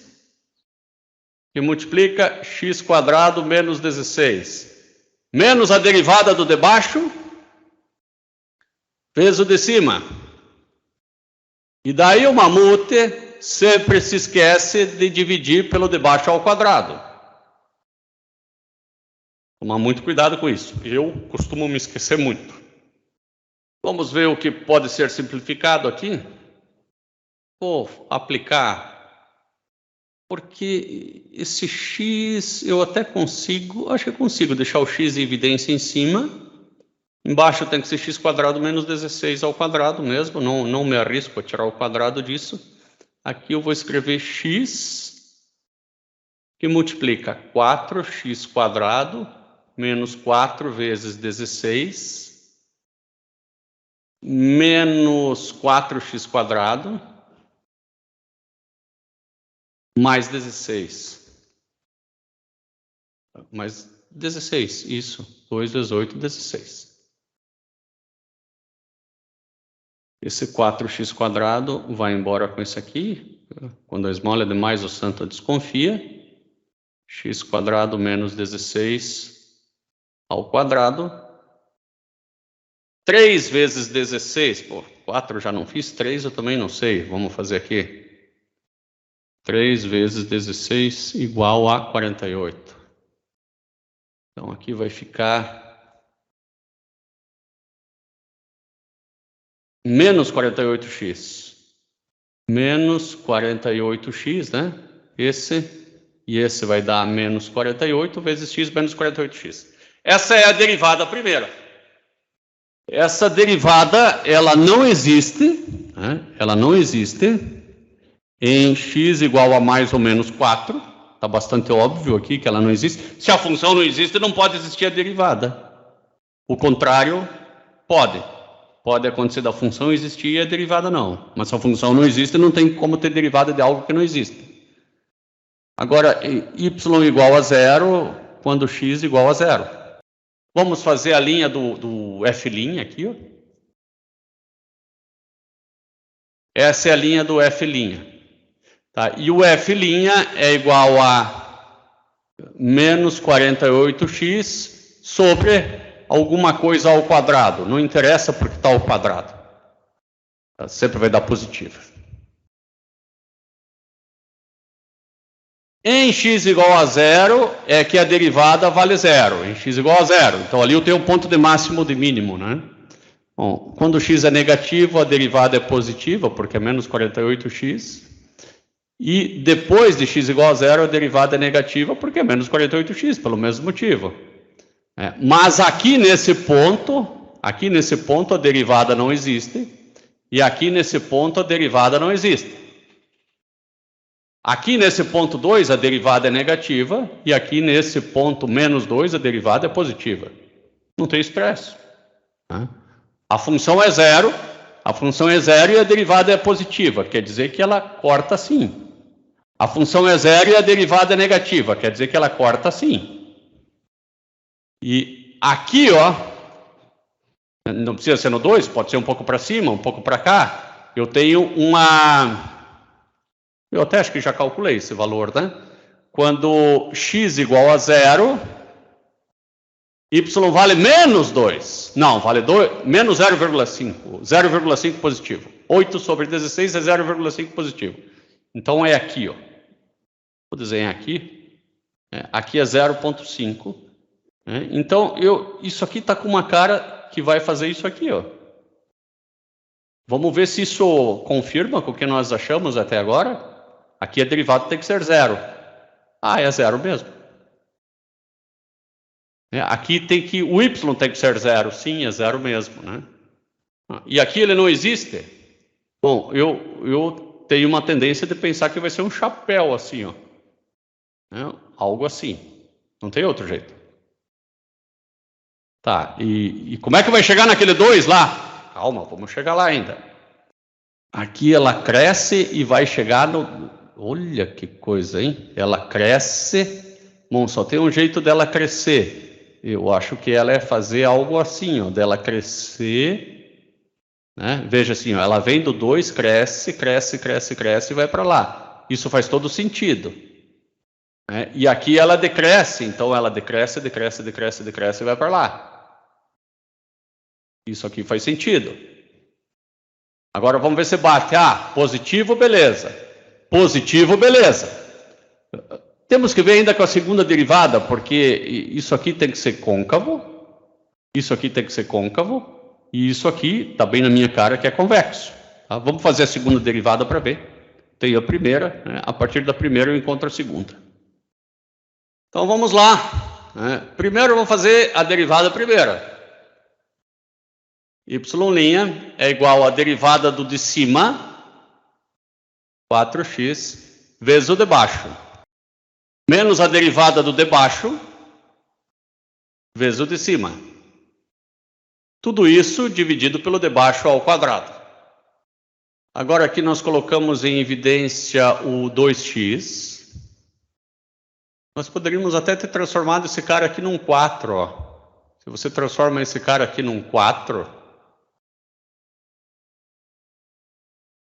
que multiplica x quadrado menos 16. Menos a derivada do de baixo vezes o de cima. E daí o mamute sempre se esquece de dividir pelo de baixo ao quadrado. Tomar muito cuidado com isso. Eu costumo me esquecer muito. Vamos ver o que pode ser simplificado aqui. Vou aplicar, porque esse x eu até consigo, acho que eu consigo deixar o x em evidência em cima. Embaixo tem que ser x quadrado menos 16 ao quadrado mesmo, não me arrisco a tirar o quadrado disso. Aqui eu vou escrever x, que multiplica 4x quadrado menos 4 vezes 16, menos 4x quadrado, mais 16. Mais 16, isso. 2 vezes 8, 16. Esse 4x quadrado vai embora com isso aqui. Quando a esmola é demais, o santo desconfia. X quadrado menos 16 ao quadrado. 3 vezes 16. Pô, 4 já não fiz, 3 eu também não sei. Vamos fazer aqui. 3 vezes 16 igual a 48. Então aqui vai ficar menos 48x. Menos 48x, né? Esse vai dar menos 48 vezes x menos 48x. Essa é a derivada primeira. Essa derivada, ela não existe, né? Ela não existe em x igual a mais ou menos 4. Está bastante óbvio aqui que ela não existe. Se a função não existe, não pode existir a derivada. O contrário pode. Pode acontecer da função existir e a derivada não. Mas se a função não existe, não tem como ter derivada de algo que não existe. Agora, y igual a 0 quando x igual a 0. Vamos fazer a linha do f' aqui, ó. Essa é a linha do f'. Tá? E o f' é igual a menos 48x sobre alguma coisa ao quadrado. Não interessa porque está ao quadrado. Sempre vai dar positivo. Em x igual a 0 é que a derivada vale 0. Em x igual a 0. Então ali eu tenho um ponto de máximo e de mínimo, né? Bom, quando x é negativo, a derivada é positiva, porque é menos 48x. E depois de x igual a 0, a derivada é negativa, porque é menos 48x, pelo mesmo motivo. Mas aqui nesse ponto a derivada não existe. E aqui nesse ponto a derivada não existe. Aqui nesse ponto 2 a derivada é negativa. E aqui nesse ponto menos 2 a derivada é positiva. Não tem expresso. A função é 0. A função é 0 e a derivada é positiva. Quer dizer que ela corta assim. A função é 0 e a derivada é negativa. Quer dizer que ela corta assim. E aqui, ó, não precisa ser no 2, pode ser um pouco para cima, um pouco para cá. Eu tenho uma... Eu até acho que já calculei esse valor, né? Quando x igual a 0, y vale menos 2. Não, vale 2, menos 0,5. 0,5 positivo. 8 sobre 16 é 0,5 positivo. Então é aqui, ó. Vou desenhar aqui. Aqui é 0,5. Então, isso aqui está com uma cara que vai fazer isso aqui, ó. Vamos ver se isso confirma com o que nós achamos até agora. Aqui a derivada tem que ser 0. Ah, é 0 mesmo. Aqui o y tem que ser 0. Sim, é 0 mesmo, né? E aqui ele não existe. Bom, eu tenho uma tendência de pensar que vai ser um chapéu assim, ó. Algo assim. Não tem outro jeito. Tá, e como é que vai chegar naquele 2 lá? Calma, vamos chegar lá ainda. Aqui ela cresce e vai chegar no... Olha que coisa, hein? Ela cresce... Bom, só tem um jeito dela crescer. eu acho que ela é fazer algo assim, ó, dela crescer, né? Veja assim, ó, ela vem do 2, cresce, cresce, cresce, cresce e vai para lá. Isso faz todo sentido. Né? E aqui ela decresce, então ela decresce, decresce, decresce, decresce e vai para lá. Isso aqui faz sentido. Agora vamos ver se bate. Ah, positivo, beleza. Positivo, beleza. Temos que ver ainda com a segunda derivada, porque isso aqui tem que ser côncavo, isso aqui tem que ser côncavo, e isso aqui está bem na minha cara que é convexo. Tá? Vamos fazer a segunda derivada para ver. Tem a primeira, né? A partir da primeira eu encontro a segunda. Então vamos lá. Né? Primeiro eu vou fazer a derivada primeira. Y' é igual à derivada do de cima, 4x, vezes o de baixo. Menos a derivada do de baixo, vezes o de cima. Tudo isso dividido pelo de baixo ao quadrado. Agora aqui nós colocamos em evidência o 2x. Nós poderíamos até ter transformado esse cara aqui num 4. Ó. Se você transforma esse cara aqui num 4,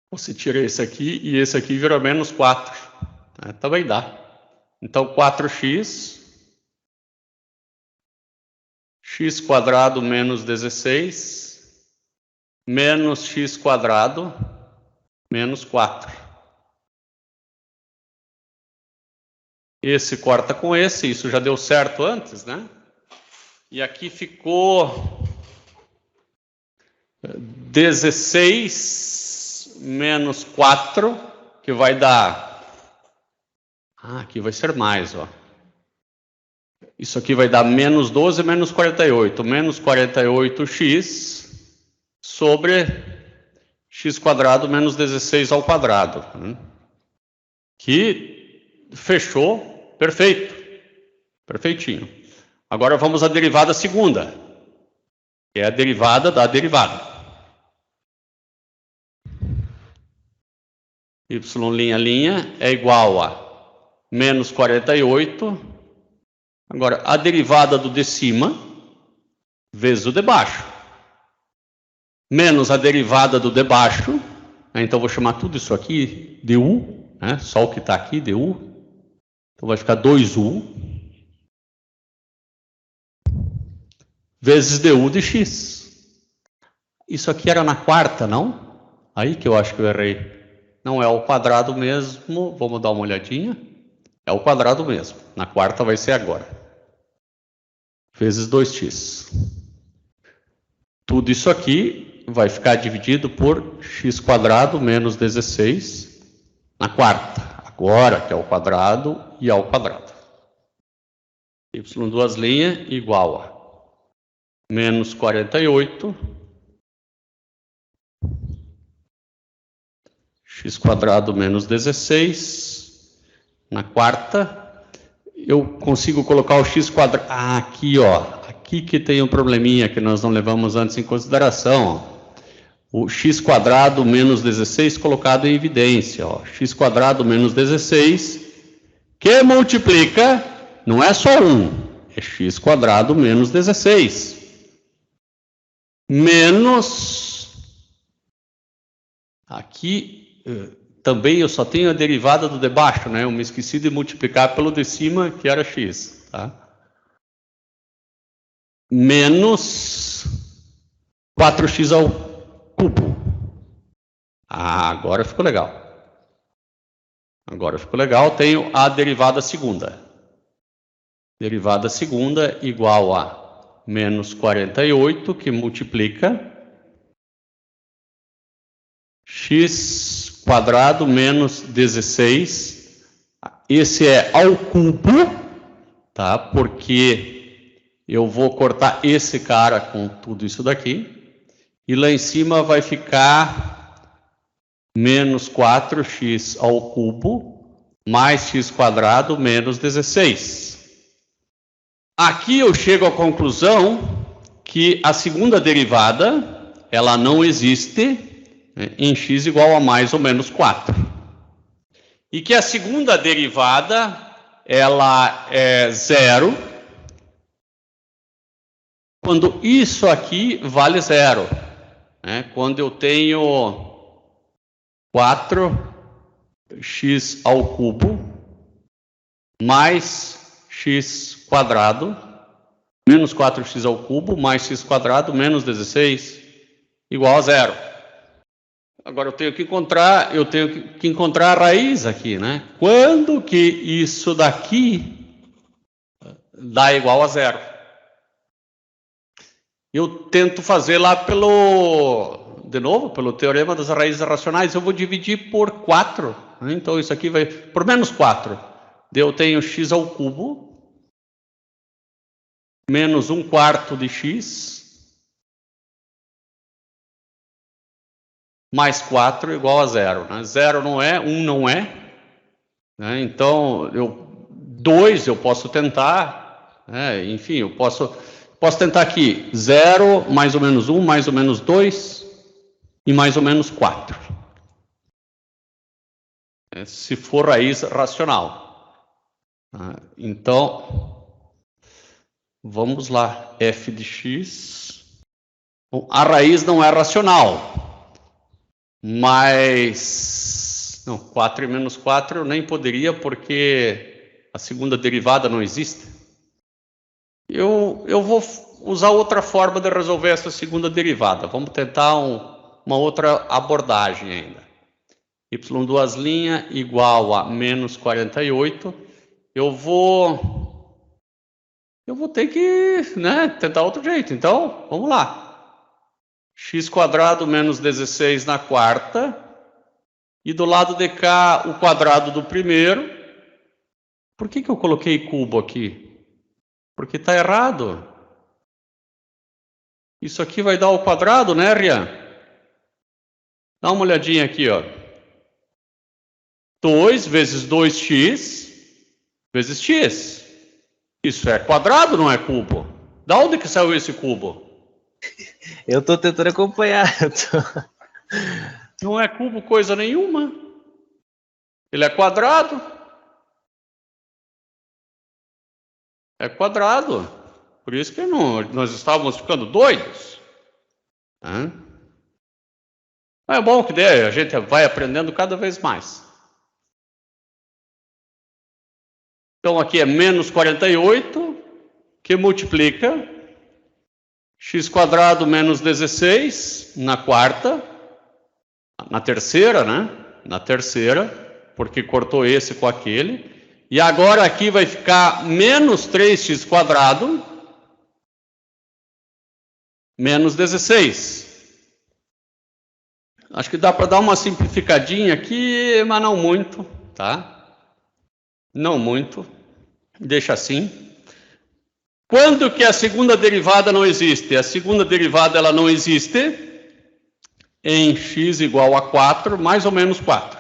você tira esse aqui e esse aqui vira menos 4. Também dá. Então, 4x, x quadrado menos 16, menos x quadrado, menos 4. Esse corta com esse, isso já deu certo antes, né? E aqui ficou 16 menos 4, que vai dar... Ah, aqui vai ser mais, ó. Isso aqui vai dar menos 12 menos 48. Menos 48x sobre x quadrado menos 16 ao quadrado. Que fechou, perfeito. Perfeitinho. Agora vamos à derivada segunda, que é a derivada da derivada. Y' é igual a menos 48, agora a derivada do de cima, vezes o de baixo, menos a derivada do de baixo, então vou chamar tudo isso aqui de u, né? Só o que está aqui, de u, então vai ficar 2u, vezes du de x. Isso aqui era na quarta, não? Aí que eu acho que eu errei. Não é ao quadrado mesmo, vamos dar uma olhadinha. É o quadrado mesmo. Na quarta vai ser agora. Vezes 2x. Tudo isso aqui vai ficar dividido por x quadrado menos 16 na quarta. Agora que é o quadrado e ao quadrado. Y' igual a menos 48 x quadrado menos 16 na quarta, eu consigo colocar o x quadrado... Ah, aqui, ó. Aqui que tem um probleminha que nós não levamos antes em consideração. Ó. O x quadrado menos 16 colocado em evidência. Ó. X quadrado menos 16, que multiplica, não é só 1, é x quadrado menos 16. Menos... Aqui... Também eu só tenho a derivada do de baixo, né? Eu me esqueci de multiplicar pelo de cima, que era x, tá? Menos 4x ao cubo. Ah, agora ficou legal. Agora ficou legal. Tenho a derivada segunda. Derivada segunda igual a menos 48, que multiplica x quadrado menos 16, esse é ao cubo, tá? Porque eu vou cortar esse cara com tudo isso daqui, e lá em cima vai ficar menos 4x ao cubo, mais x quadrado menos 16. Aqui eu chego à conclusão que a segunda derivada, ela não existe em x igual a mais ou menos 4. E que a segunda derivada, ela é zero quando isso aqui vale zero. Né? Quando eu tenho 4x ao cubo mais x quadrado menos 4x ao cubo mais x quadrado menos 16 igual a zero. Agora eu tenho que encontrar a raiz aqui, né? Quando que isso daqui dá igual a zero? Eu tento fazer lá de novo, pelo teorema das raízes racionais, eu vou dividir por 4. Né? Então isso aqui vai por menos 4. Eu tenho x ao cubo menos 1/4 de x mais 4 igual a zero. Né? 0 não é, 1 não é. Né? Então, 2 eu posso tentar. Né? Enfim, eu posso tentar aqui 0, mais ou menos 1, mais ou menos 2 e mais ou menos 4. Se for raiz racional. Então, vamos lá. F de x. Bom, a raiz não é racional. Mas, não, 4 e menos 4 eu nem poderia, porque a segunda derivada não existe. Eu vou usar outra forma de resolver essa segunda derivada. Vamos tentar uma outra abordagem ainda. y2' igual a menos 48. Eu vou ter que, né, tentar outro jeito. Então, vamos lá. X quadrado menos 16 na quarta. E do lado de cá, o quadrado do primeiro. Por que eu coloquei cubo aqui? Porque está errado. Isso aqui vai dar ao quadrado, né, Rian? Dá uma olhadinha aqui, ó. 2 vezes 2x vezes x. Isso é quadrado, não é cubo? Da onde que saiu esse cubo? Eu tô tentando acompanhar. Não é cubo coisa nenhuma. Ele é quadrado. É quadrado. Por isso que nós estávamos ficando doidos. É bom que a gente vai aprendendo cada vez mais. Então aqui é menos 48, que multiplica x quadrado menos 16 na quarta, na terceira, né? Na terceira, porque cortou esse com aquele. E agora aqui vai ficar menos 3x quadrado menos 16. Acho que dá para dar uma simplificadinha aqui, mas não muito, tá? Não muito. Deixa assim. Quando que a segunda derivada não existe? A segunda derivada ela não existe em x igual a 4, mais ou menos 4.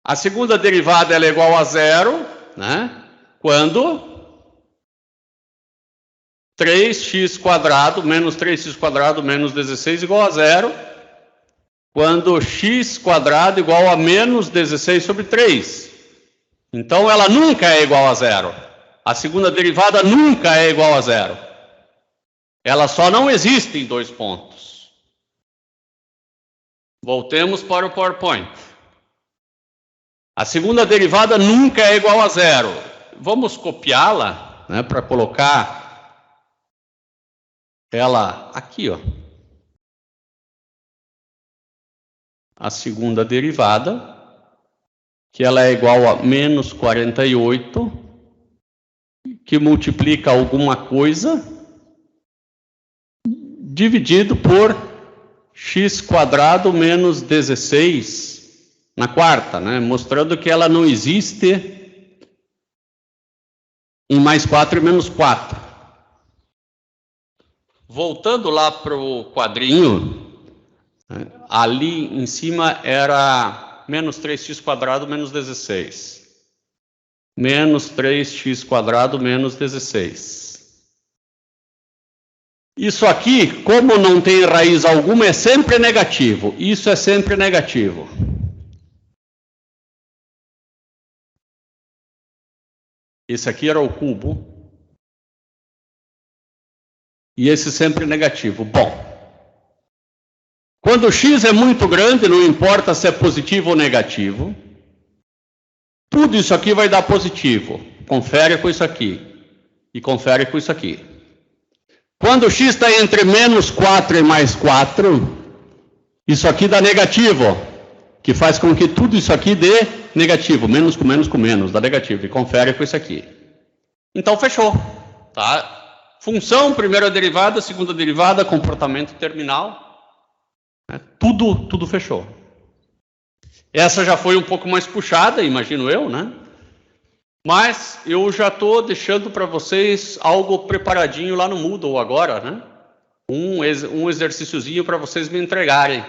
A segunda derivada ela é igual a zero, né? Quando 3x quadrado menos 3x quadrado menos 16 igual a zero. Quando x quadrado igual a menos 16 sobre 3. Então, ela nunca é igual a zero. A segunda derivada nunca é igual a zero. Ela só não existe em 2 pontos. Voltemos para o PowerPoint. A segunda derivada nunca é igual a zero. Vamos copiá-la, né, para colocar ela aqui, ó. A segunda derivada, que ela é igual a menos 48, que multiplica alguma coisa, dividido por x quadrado menos 16 na quarta, né? Mostrando que ela não existe em mais 4 e menos 4. Voltando lá para o quadrinho, né? Ali em cima era menos 3x quadrado menos 16. Menos 3x quadrado menos 16. Isso aqui, como não tem raiz alguma, é sempre negativo. Isso é sempre negativo. Esse aqui era o cubo. e esse sempre negativo. Bom, quando x é muito grande, não importa se é positivo ou negativo, tudo isso aqui vai dar positivo. Confere com isso aqui. E confere com isso aqui. Quando x está entre menos 4 e mais 4, isso aqui dá negativo, que faz com que tudo isso aqui dê negativo. Menos com menos com menos, dá negativo. E confere com isso aqui. Então, fechou. Tá? Função, primeira derivada, segunda derivada, comportamento terminal. Tudo fechou. Essa já foi um pouco mais puxada, imagino eu, né? Mas eu já estou deixando para vocês algo preparadinho lá no Moodle agora, né? Um exercíciozinho para vocês me entregarem.